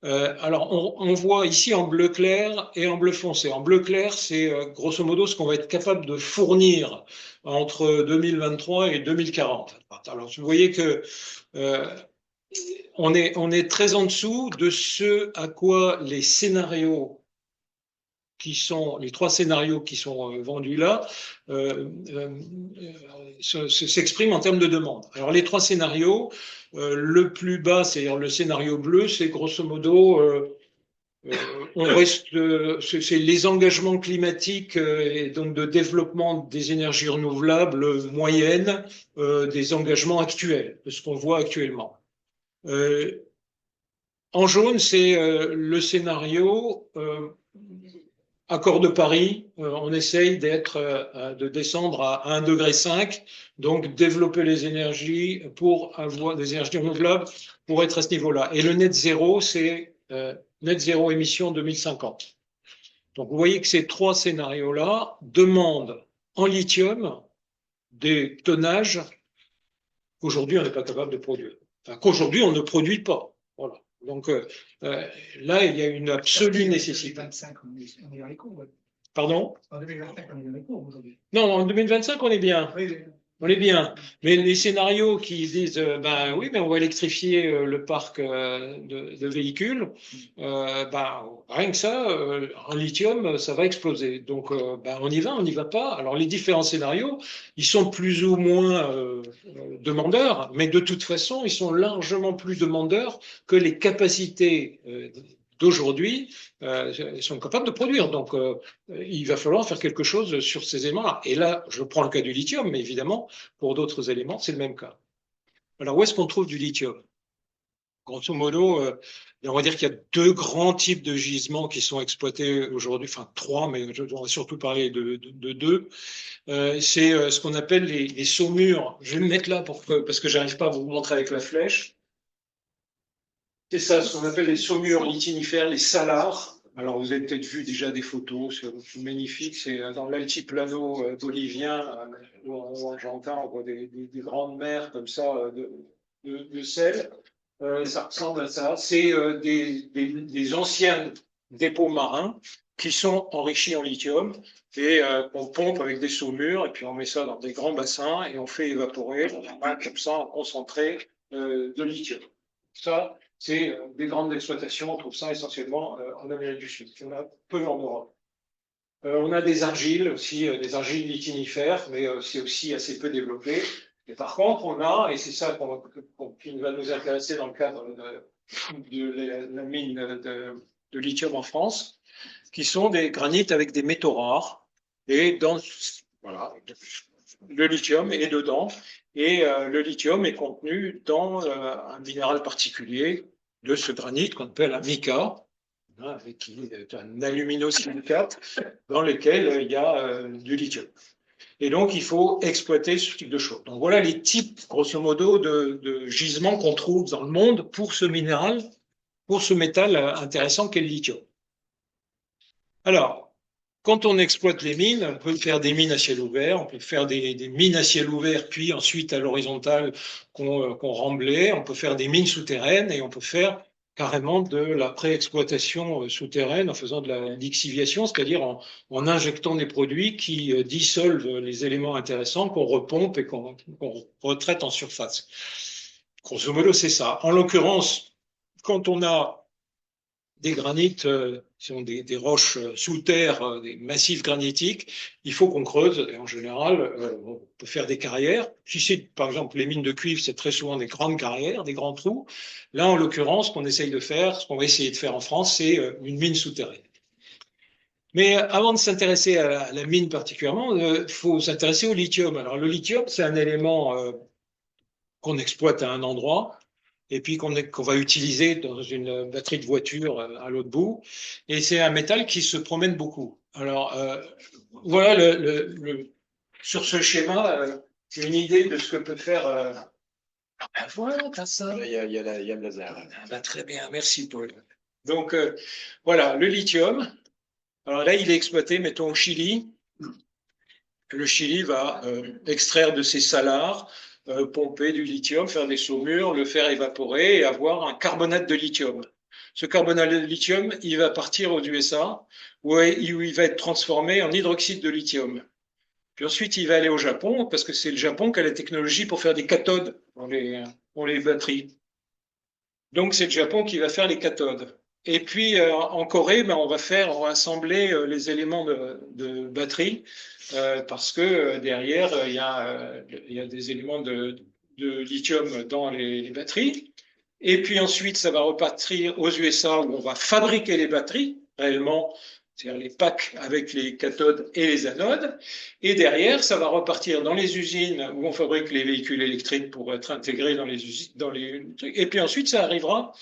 Alors on voit ici en bleu clair et en bleu foncé. En bleu clair c'est grosso modo ce qu'on va être capable de fournir entre 2023 et 2040. Alors vous voyez que on est très en dessous de ce à quoi les scénarios les trois scénarios qui sont vendus là, s'expriment en termes de demande. Alors les trois scénarios, le plus bas, c'est-à-dire le scénario bleu, c'est grosso modo, on reste, c'est les engagements climatiques et donc de développement des énergies renouvelables moyennes, des engagements actuels, de ce qu'on voit actuellement. En jaune, c'est le scénario accord de Paris. On essaye de descendre à 1,5 degré, donc développer les énergies pour avoir des énergies renouvelables pour être à ce niveau-là. Et le net zéro, c'est net zéro émission 2050. Donc vous voyez que ces trois scénarios-là demandent en lithium des tonnages qu'aujourd'hui on n'est pas capable de produire. Enfin, qu'aujourd'hui on ne produit pas. Voilà. Donc là, il y a une absolue nécessité. En 2025, on est dans les cours. Pardon? En 2025, on est dans les cours aujourd'hui. Non, en 2025, on est bien. Oui, On est bien. Mais les scénarios qui disent, ben oui, mais on va électrifier le parc de véhicules, ben, rien que ça, en lithium, ça va exploser. Donc, ben, on y va, on n'y va pas. Alors, les différents scénarios, ils sont plus ou moins demandeurs, mais de toute façon, ils sont largement plus demandeurs que les capacités d'aujourd'hui sont capables de produire. Donc, il va falloir faire quelque chose sur ces éléments-là. Et là, je prends le cas du lithium, mais évidemment, pour d'autres éléments, c'est le même cas. Alors, où est-ce qu'on trouve du lithium? Grosso modo, on va dire qu'il y a deux grands types de gisements qui sont exploités aujourd'hui, enfin trois, mais on va surtout parler de deux. C'est ce qu'on appelle les saumures. Je vais me mettre là parce que j'arrive pas à vous montrer avec la flèche. C'est ça, ce qu'on appelle les saumures litinifères, les salars. Alors, vous avez peut-être vu déjà des photos, c'est magnifique. C'est dans l'altiplano bolivien, où en Argentin, on voit des grandes mers comme ça de sel. Ça ressemble à ça. C'est des anciens dépôts marins qui sont enrichis en lithium et qu'on pompe avec des saumures. Et puis, on met ça dans des grands bassins et on fait évaporer comme ça un concentré de lithium. Ça, c'est des grandes exploitations. On trouve ça essentiellement en Amérique du Sud. Il y en a peu en Europe. On a des argiles aussi, des argiles litinifères, mais c'est aussi assez peu développé. Et par contre, on a, et c'est ça qui va nous intéresser dans le cadre de la mine de lithium en France, qui sont des granites avec des métaux rares. Et voilà, le lithium est dedans. Et le lithium est contenu dans un minéral particulier de ce granit qu'on appelle un mica, qui est un alumino-silicate dans lequel il y a du lithium. Et donc, il faut exploiter ce type de choses. Donc, voilà les types, grosso modo, de gisements qu'on trouve dans le monde pour ce minéral, pour ce métal intéressant qu'est le lithium. Alors, quand on exploite les mines, on peut faire des mines à ciel ouvert, on peut faire des mines à ciel ouvert, puis ensuite à l'horizontale qu'on remblait, on peut faire des mines souterraines et on peut faire carrément de la pré-exploitation souterraine en faisant de la lixiviation, c'est-à-dire en injectant des produits qui dissolvent les éléments intéressants qu'on repompe et qu'on retraite en surface. Grosso modo, c'est ça. En l'occurrence, quand on a des granites, sont des roches sous terre, des massifs granitiques, il faut qu'on creuse. Et en général, on peut faire des carrières. Si c'est, par exemple, les mines de cuivre, c'est très souvent des grandes carrières, des grands trous. Là, en l'occurrence, ce qu'on essaye de faire, ce qu'on va essayer de faire en France, c'est une mine souterraine. Mais avant de s'intéresser à la mine particulièrement, il faut s'intéresser au lithium. Alors, le lithium, c'est un élément qu'on exploite à un endroit et puis qu'on va utiliser dans une batterie de voiture à l'autre bout. Et c'est un métal qui se promène beaucoup. Alors, voilà, sur ce schéma, c'est une idée de ce que peut faire. Voilà, t'as ça. Il y a le laser. Ah ben, très bien, merci Paul. Donc, voilà, le lithium. Alors là, il est exploité, mettons, au Chili. Le Chili va extraire de ses salars, pomper du lithium, faire des saumures, le faire évaporer et avoir un carbonate de lithium. Ce carbonate de lithium, il va partir aux USA où il va être transformé en hydroxyde de lithium. Puis ensuite, il va aller au Japon parce que c'est le Japon qui a la technologie pour faire des cathodes pour les batteries. Donc, c'est le Japon qui va faire les cathodes. Et puis, en Corée, ben, on va assembler les éléments de batterie parce que derrière, il y a des éléments de lithium dans les batteries. Et puis ensuite, ça va repartir aux USA où on va fabriquer les batteries réellement, c'est-à-dire les packs avec les cathodes et les anodes. Et derrière, ça va repartir dans les usines où on fabrique les véhicules électriques pour être intégrés dans les usines, et puis ensuite, ça arrivera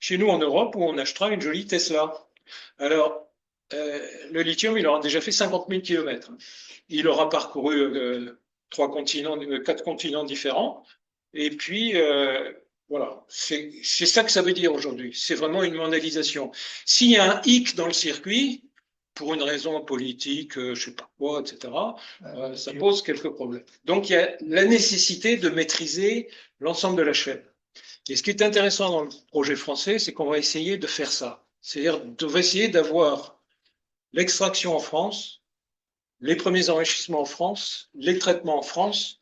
chez nous en Europe où on achètera une jolie Tesla. Alors, le lithium, il aura déjà fait 50 000 kilomètres. Il aura parcouru 4 continents différents. Et puis, voilà, c'est ça que ça veut dire aujourd'hui. C'est vraiment une mondialisation. S'il y a un hic dans le circuit, pour une raison politique, je sais pas quoi, etc., ça pose quelques problèmes. Donc, il y a la nécessité de maîtriser l'ensemble de la chaîne. Et ce qui est intéressant dans le projet français, c'est qu'on va essayer de faire ça. C'est-à-dire, on va essayer d'avoir l'extraction en France, les premiers enrichissements en France, les traitements en France,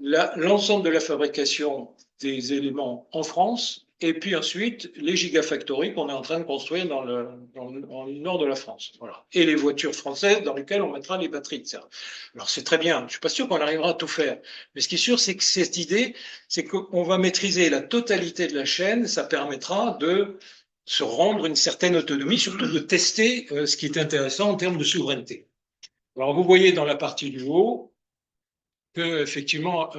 l'ensemble de la fabrication des éléments en France, et puis ensuite les gigafactories qu'on est en train de construire dans le nord de la France. Voilà. Et les voitures françaises dans lesquelles on mettra les batteries, etc. Alors c'est très bien, je ne suis pas sûr qu'on arrivera à tout faire, mais ce qui est sûr, c'est que cette idée, c'est qu'on va maîtriser la totalité de la chaîne, ça permettra de se rendre une certaine autonomie, surtout de tester ce qui est intéressant en termes de souveraineté. Alors vous voyez dans la partie du haut que effectivement,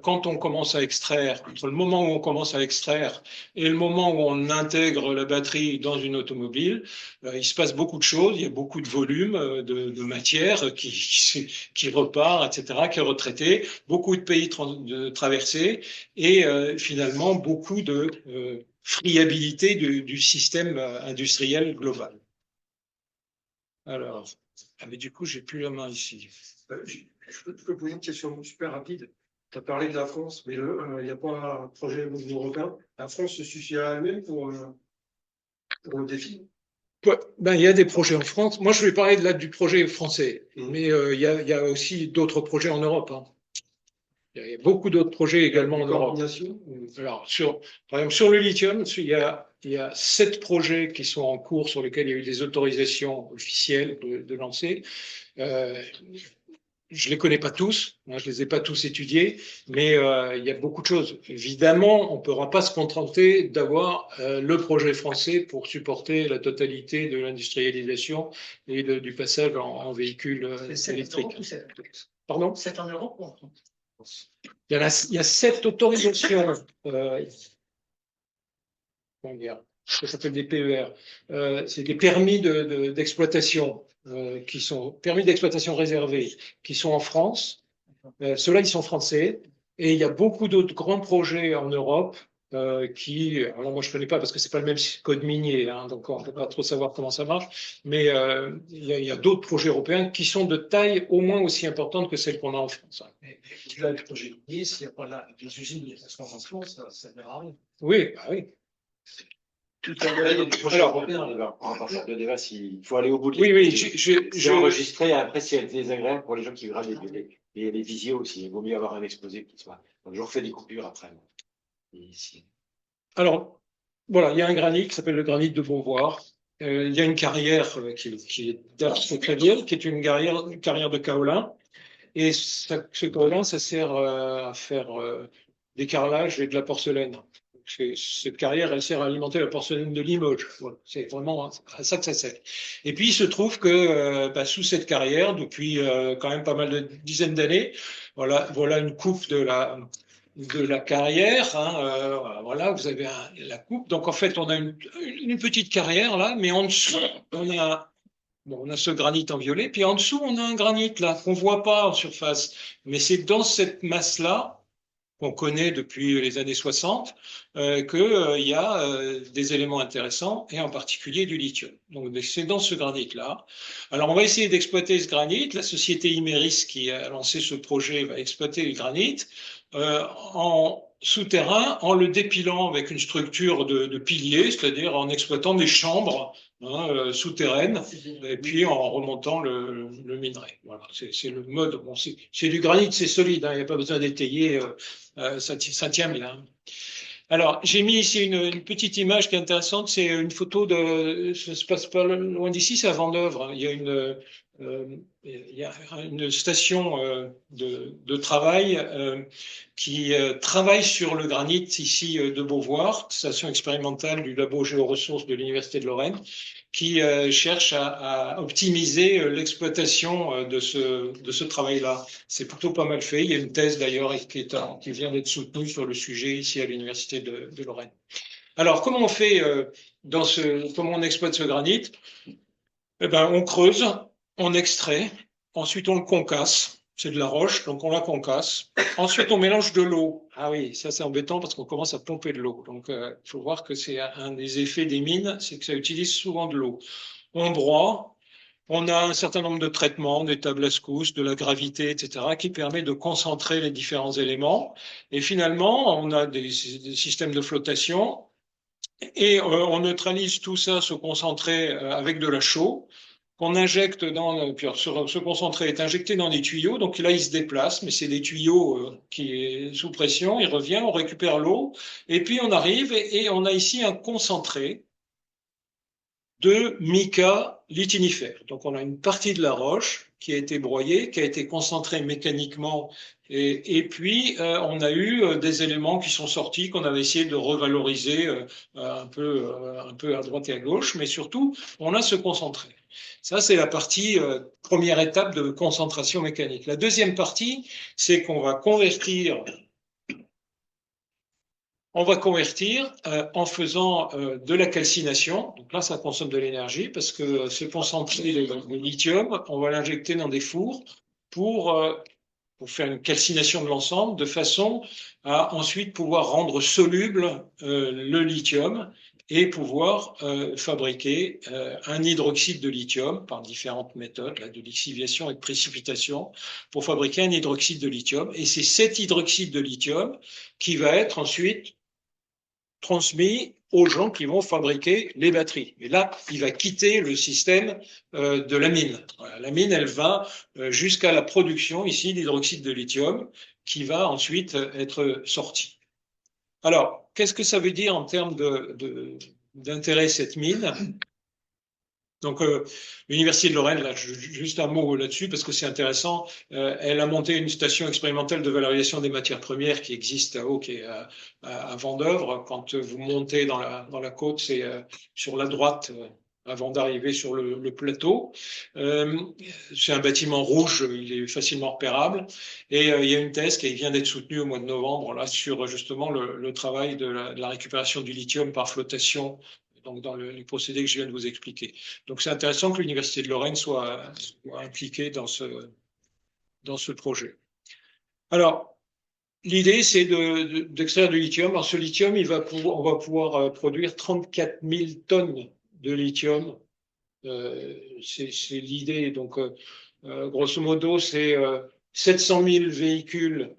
quand on commence à extraire, entre le moment où on commence à extraire et le moment où on intègre la batterie dans une automobile, il se passe beaucoup de choses, il y a beaucoup de volume de matière qui repart, etc., qui est retraité, beaucoup de pays traversés et finalement beaucoup de friabilité du système industriel global. Alors, mais du coup, j'ai plus la main ici. Je peux poser une question super rapide. Tu as parlé de la France, mais il n'y a pas un projet au niveau européen. La France se suffira elle-même pour le défi. Ben, il y a des projets en France. Moi, je vais parler du projet français, mais il y a aussi d'autres projets en Europe. Hein. Il y a beaucoup d'autres projets également en Europe. Alors, par exemple, sur le lithium, il y a 7 projets qui sont en cours sur lesquels il y a eu des autorisations officielles de lancer. Je ne les connais pas tous, hein, je ne les ai pas tous étudiés, mais il y a beaucoup de choses. Évidemment, on ne pourra pas se contenter d'avoir le projet français pour supporter la totalité de l'industrialisation et du passage en véhicules électriques. Pardon ? 7 en Europe ou en France ? Il y a 7 autorisations. Comment dire ? Ça s'appelle des PER. C'est des permis d'exploitation qui sont permis d'exploitation réservés, qui sont en France. Ceux-là, ils sont français. Et il y a beaucoup d'autres grands projets en Europe alors moi je ne connais pas parce que c'est pas le même code minier, hein, donc on ne peut pas trop savoir comment ça marche. Mais il y a d'autres projets européens qui sont de taille au moins aussi importante que celle qu'on a en France. Hein. Mais au-delà du projet minier, s'il n'y a pas des usines de transformation, ça ne sert à rien. Oui, bah oui. Tout à l'heure, il y a des projets européens, on va faire le débat s'il faut aller au bout de Oui, j'ai enregistré, après c'est désagréable pour les gens qui regardent les visios aussi, il vaut mieux avoir un exposé qui soit. Donc je refais des coupures après. Alors, voilà, il y a un granit qui s'appelle le granit de Beauvoir. Il y a une carrière qui est d'Ars très vieille, qui est une carrière de kaolin. Et ce kaolin, ça sert à faire des carrelages et de la porcelaine. Cette carrière, elle sert à alimenter la porcelaine de Limoges. Voilà, c'est vraiment à ça que ça sert. Et puis, il se trouve que sous cette carrière, depuis quand même pas mal de dizaines d'années, voilà une coupe de la carrière. Hein, voilà, vous avez la coupe. Donc, en fait, on a une petite carrière là, mais en dessous, bon, on a ce granit en violet, puis en dessous, on a un granit là qu'on voit pas en surface. Mais c'est dans cette masse-là qu'on connaît depuis les années 60, qu'il y a des éléments intéressants, et en particulier du lithium. Donc c'est dans ce granit-là. Alors on va essayer d'exploiter ce granit. La société Imerys qui a lancé ce projet va exploiter le granit en souterrain, en le dépilant avec une structure de piliers, c'est-à-dire en exploitant des chambres souterraines, et puis en remontant le minerai. Voilà, c'est le mode. Bon, c'est du granit, c'est solide, hein, il n'y a pas besoin d'étayer, ça tient bien. Alors, j'ai mis ici une petite image qui est intéressante, c'est une photo ça se passe pas loin d'ici, c'est à Vendeuvre. Il y a une station de travail qui travaille sur le granit ici de Beauvoir, station expérimentale du labo géoressources de l'Université de Lorraine, qui cherche à optimiser l'exploitation de ce travail-là. C'est plutôt pas mal fait. Il y a une thèse d'ailleurs qui vient d'être soutenue sur le sujet ici à l'Université de Lorraine. Alors, comment on fait comment on exploite ce granit? Eh ben, on creuse, on extrait, ensuite on le concasse. C'est de la roche, donc on la concasse. Ensuite, on mélange de l'eau. Ah oui, ça c'est embêtant parce qu'on commence à pomper de l'eau. Donc, il faut voir que c'est un des effets des mines, c'est que ça utilise souvent de l'eau. On broie, on a un certain nombre de traitements, des tables à secousses, de la gravité, etc., qui permet de concentrer les différents éléments. Et finalement, on a des systèmes de flottation et on neutralise tout ça, ce concentré avec de la chaux qu'on injecte puis ce concentré est injecté dans des tuyaux, donc là il se déplace, mais c'est des tuyaux qui est sous pression, il revient, on récupère l'eau, et puis on arrive et on a ici un concentré de mica litinifère. Donc on a une partie de la roche qui a été broyée, qui a été concentrée mécaniquement, et puis on a eu des éléments qui sont sortis, qu'on avait essayé de revaloriser un peu à droite et à gauche, mais surtout on a ce concentré. Ça, c'est la partie première étape de concentration mécanique. La deuxième partie, c'est qu'on va convertir en faisant de la calcination. Donc là, ça consomme de l'énergie parce que ce concentré de lithium, on va l'injecter dans des fours pour faire une calcination de l'ensemble de façon à ensuite pouvoir rendre soluble le lithium et pouvoir fabriquer un hydroxyde de lithium par différentes méthodes, là, de lixiviation et de précipitation, pour fabriquer un hydroxyde de lithium. Et c'est cet hydroxyde de lithium qui va être ensuite transmis aux gens qui vont fabriquer les batteries. Et là, il va quitter le système de la mine. Voilà, la mine, elle va jusqu'à la production ici d'hydroxyde de lithium qui va ensuite être sortie. Alors, qu'est-ce que ça veut dire en termes d'intérêt cette mine? Donc, l'Université de Lorraine, là, juste un mot là-dessus, parce que c'est intéressant, elle a monté une station expérimentale de valorisation des matières premières qui existe à Eau, qui est à Vendeuvre. Quand vous montez dans la côte, c'est sur la droite, avant d'arriver sur le plateau. C'est un bâtiment rouge, il est facilement repérable. Et il y a une thèse qui vient d'être soutenue au mois de novembre, là, sur justement le travail de la récupération du lithium par flottation, donc dans les procédés que je viens de vous expliquer. Donc c'est intéressant que l'Université de Lorraine soit impliquée dans ce projet. Alors, l'idée, c'est d'extraire du lithium. Alors, ce lithium, on va pouvoir produire 34 000 tonnes de lithium. C'est l'idée. Donc, grosso modo, c'est 700 000 véhicules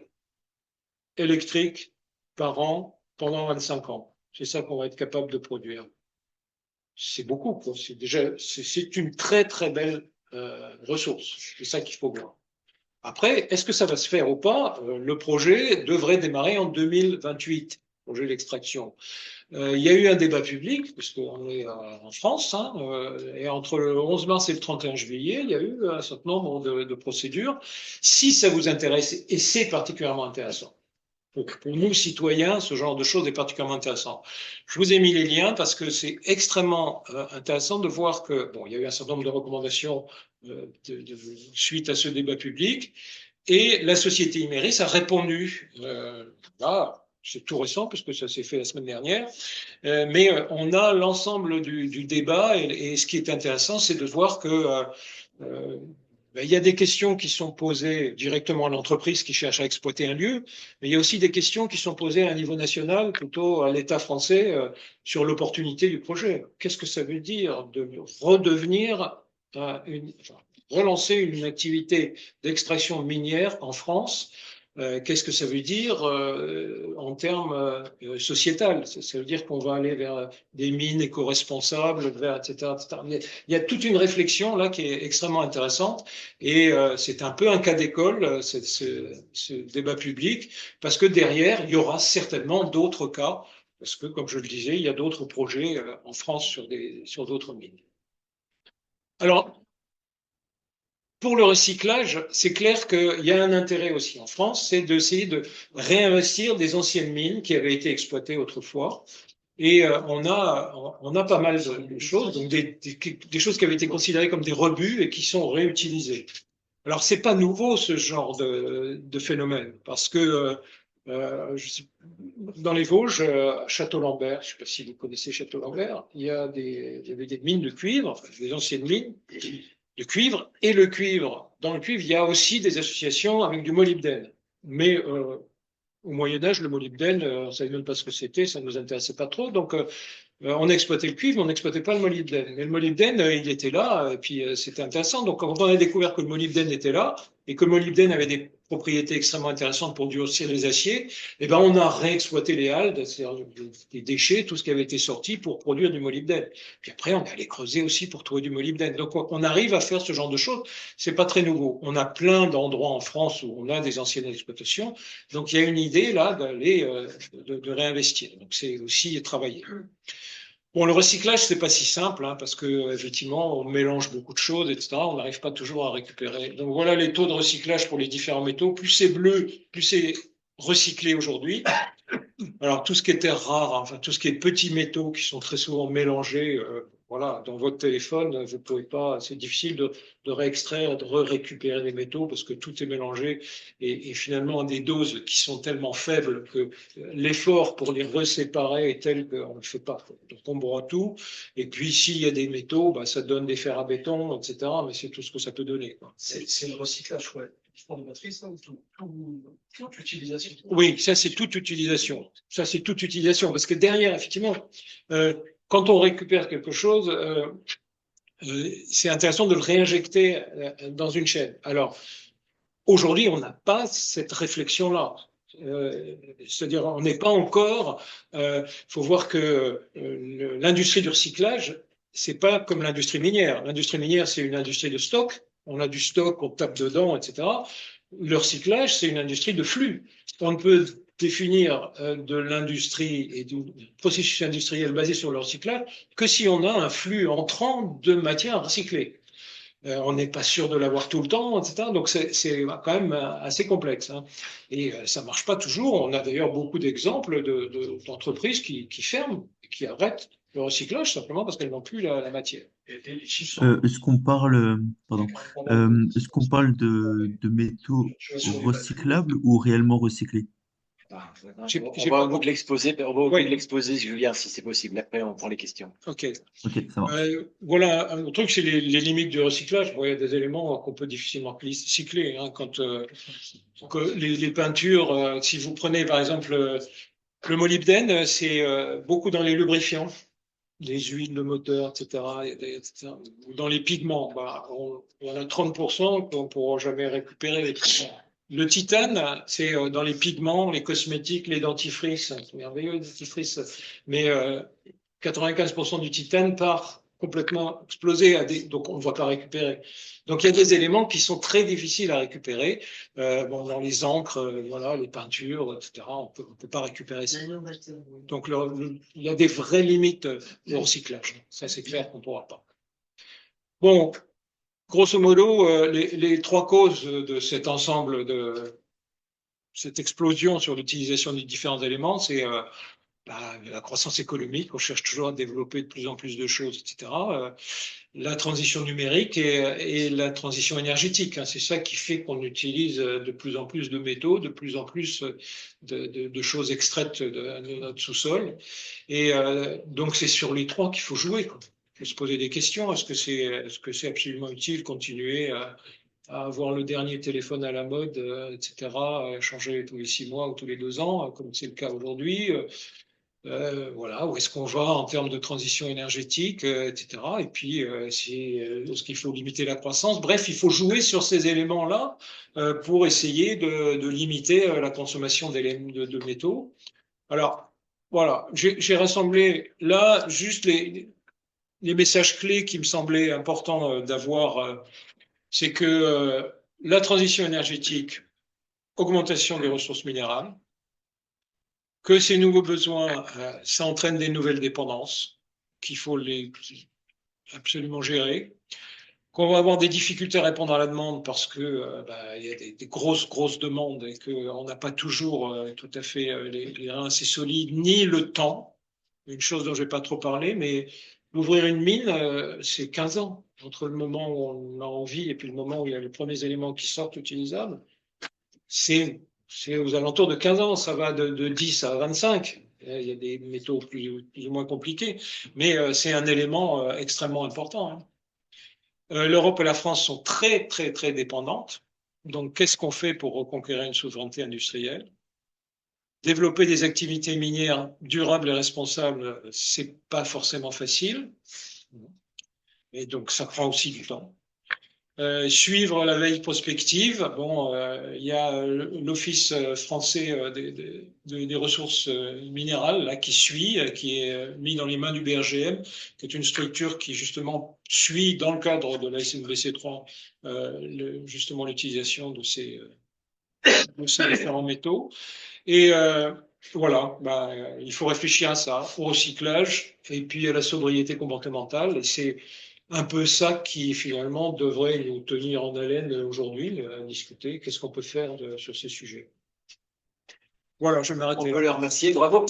électriques par an pendant 25 ans. C'est ça qu'on va être capable de produire. C'est beaucoup, quoi. C'est une très, très belle ressource. C'est ça qu'il faut voir. Après, est-ce que ça va se faire ou pas? Le projet devrait démarrer en 2028. projet d'extraction. Il y a eu un débat public, puisqu'on est en France, hein, et entre le 11 mars et le 31 juillet, il y a eu un certain nombre de procédures. Si ça vous intéresse, et c'est particulièrement intéressant, donc pour nous, citoyens, ce genre de choses est particulièrement intéressant. Je vous ai mis les liens parce que c'est extrêmement intéressant de voir que, bon, il y a eu un certain nombre de recommandations suite à ce débat public, et la société Imerys a répondu, là, c'est tout récent puisque ça s'est fait la semaine dernière, mais on a l'ensemble du débat et ce qui est intéressant, c'est de voir que il y a des questions qui sont posées directement à l'entreprise qui cherche à exploiter un lieu, mais il y a aussi des questions qui sont posées à un niveau national, plutôt à l'État français, sur l'opportunité du projet. Qu'est-ce que ça veut dire de redevenir relancer une activité d'extraction minière en France? Qu'est-ce que ça veut dire en termes sociétal? Ça veut dire qu'on va aller vers des mines éco-responsables, etc., etc. Mais il y a toute une réflexion là qui est extrêmement intéressante et c'est un peu un cas d'école, ce débat public, parce que derrière, il y aura certainement d'autres cas, parce que, comme je le disais, il y a d'autres projets en France sur d'autres mines. Alors, pour le recyclage, c'est clair qu'il y a un intérêt aussi en France, c'est d'essayer de réinvestir des anciennes mines qui avaient été exploitées autrefois. Et on a pas mal de choses, donc des choses qui avaient été considérées comme des rebuts et qui sont réutilisées. Alors, c'est pas nouveau ce genre de phénomène, parce que dans les Vosges, Château-Lambert, je ne sais pas si vous connaissez Château-Lambert, il y avait des mines de cuivre, enfin, des anciennes mines de cuivre, et le cuivre. Dans le cuivre, il y a aussi des associations avec du molybdène. Mais au Moyen-Âge, le molybdène, on ne savait même pas ce que c'était, ça ne nous intéressait pas trop. Donc, on exploitait le cuivre, mais on n'exploitait pas le molybdène. Mais le molybdène, il était là, et puis c'était intéressant. Donc, quand on a découvert que le molybdène était là, et que le molybdène avait des propriétés extrêmement intéressantes pour durcir les aciers, eh ben, on a réexploité les haldes, c'est-à-dire des déchets, tout ce qui avait été sorti pour produire du molybdène. Puis après, on est allé creuser aussi pour trouver du molybdène. Donc, on arrive à faire ce genre de choses. C'est pas très nouveau. On a plein d'endroits en France où on a des anciennes exploitations. Donc, il y a une idée là d'aller, de réinvestir. Donc, c'est aussi travailler. Bon, le recyclage, c'est pas si simple, hein, parce que effectivement, on mélange beaucoup de choses, etc. On n'arrive pas toujours à récupérer. Donc voilà les taux de recyclage pour les différents métaux. Plus c'est bleu, plus c'est recyclé aujourd'hui. Alors tout ce qui est terres rares, enfin tout ce qui est petits métaux qui sont très souvent mélangés, voilà, dans votre téléphone, vous pouvez pas. C'est difficile de réextraire, de récupérer les métaux parce que tout est mélangé et finalement à des doses qui sont tellement faibles que l'effort pour les reséparer est tel qu'on ne le fait pas. Donc on broie tout et puis s'il y a des métaux, bah, ça donne des fers à béton, etc. Mais c'est tout ce que ça peut donner, quoi. C'est le recyclage, ouais. Matrice, hein, toute utilisation. Oui, ça c'est toute utilisation. Ça c'est toute utilisation parce que derrière, effectivement, quand on récupère quelque chose, c'est intéressant de le réinjecter dans une chaîne. Alors, aujourd'hui, on n'a pas cette réflexion-là. C'est-à-dire, on n'est pas encore. Faut voir que l'industrie du recyclage, c'est pas comme l'industrie minière. L'industrie minière, c'est une industrie de stock. On a du stock, on tape dedans, etc. Le recyclage, c'est une industrie de flux. On ne peut définir de l'industrie et du processus industriel basé sur le recyclage que si on a un flux entrant de matière recyclée. On n'est pas sûr de l'avoir tout le temps, etc. Donc c'est quand même assez complexe, hein. Et ça marche pas toujours. On a d'ailleurs beaucoup d'exemples d'entreprises qui ferment, qui arrêtent le recyclage simplement parce qu'elles n'ont plus la matière. Est-ce qu'on parle, pardon, est-ce qu'on parle de métaux recyclables ou réellement recyclés? On va au bout de l'exposé, Julien, si c'est possible. Après, on prend les questions. Ok. Ok, ça marche. Voilà, un truc, c'est les limites du recyclage. Bon, il y a des éléments qu'on peut difficilement recycler, hein, quand les peintures, si vous prenez par exemple le molybdène, c'est beaucoup dans les lubrifiants, les huiles de moteur, etc., etc. Dans les pigments, bah, on a 30% qu'on ne pourra jamais récupérer. Le titane, c'est dans les pigments, les cosmétiques, les dentifrices. C'est merveilleux, les dentifrices. Mais 95% du titane part complètement explosé, donc on ne va pas récupérer. Donc il y a des éléments qui sont très difficiles à récupérer. Bon, dans les encres, voilà, les peintures, etc., on peut pas récupérer ça. Donc il y a des vraies limites au recyclage. Ça, c'est clair qu'on ne pourra pas. Bon, grosso modo, les trois causes de cet ensemble, de cette explosion sur l'utilisation des différents éléments, c'est la croissance économique, on cherche toujours à développer de plus en plus de choses, etc. La transition numérique et la transition énergétique, hein, c'est ça qui fait qu'on utilise de plus en plus de métaux, de plus en plus de choses extraites de notre sous-sol. Et donc c'est sur les trois qu'il faut jouer, quoi. Il faut se poser des questions. Est-ce que c'est absolument utile de continuer à avoir le dernier téléphone à la mode, etc., changer tous les 6 mois ou tous les 2 ans, comme c'est le cas aujourd'hui? Voilà, où est-ce qu'on va en termes de transition énergétique, etc. Et puis, est-ce qu'il faut limiter la croissance? Bref, il faut jouer sur ces éléments-là pour essayer de limiter la consommation de métaux. Alors, voilà, j'ai rassemblé là juste les messages clés qui me semblaient importants d'avoir. C'est que la transition énergétique, augmentation des ressources minérales, que ces nouveaux besoins, ça entraîne des nouvelles dépendances qu'il faut absolument gérer, qu'on va avoir des difficultés à répondre à la demande parce que il y a des grosses demandes et qu'on n'a pas toujours tout à fait les reins assez solides, ni le temps. Une chose dont je vais pas trop parler, mais ouvrir une mine, c'est 15 ans. Entre le moment où on a envie et puis le moment où il y a les premiers éléments qui sortent utilisables, c'est aux alentours de 15 ans. Ça va de 10 à 25. Il y a des métaux plus ou moins compliqués, mais c'est un élément extrêmement important, hein. L'Europe et la France sont très dépendantes. Donc, qu'est-ce qu'on fait pour reconquérir une souveraineté industrielle? Développer des activités minières durables et responsables, c'est pas forcément facile. Et donc, ça prend aussi du temps. Suivre la veille prospective. Bon, il y a l'Office français des ressources minérales là, qui suit, qui est mis dans les mains du BRGM, qui est une structure qui justement suit dans le cadre de la SNBC 3 justement l'utilisation de ces différents métaux. Et voilà, il faut réfléchir à ça, au recyclage et puis à la sobriété comportementale. Et c'est un peu ça qui finalement devrait nous tenir en haleine aujourd'hui, à discuter qu'est-ce qu'on peut faire sur ces sujets. Voilà, je m'arrête On là. peut le remercier, bravo.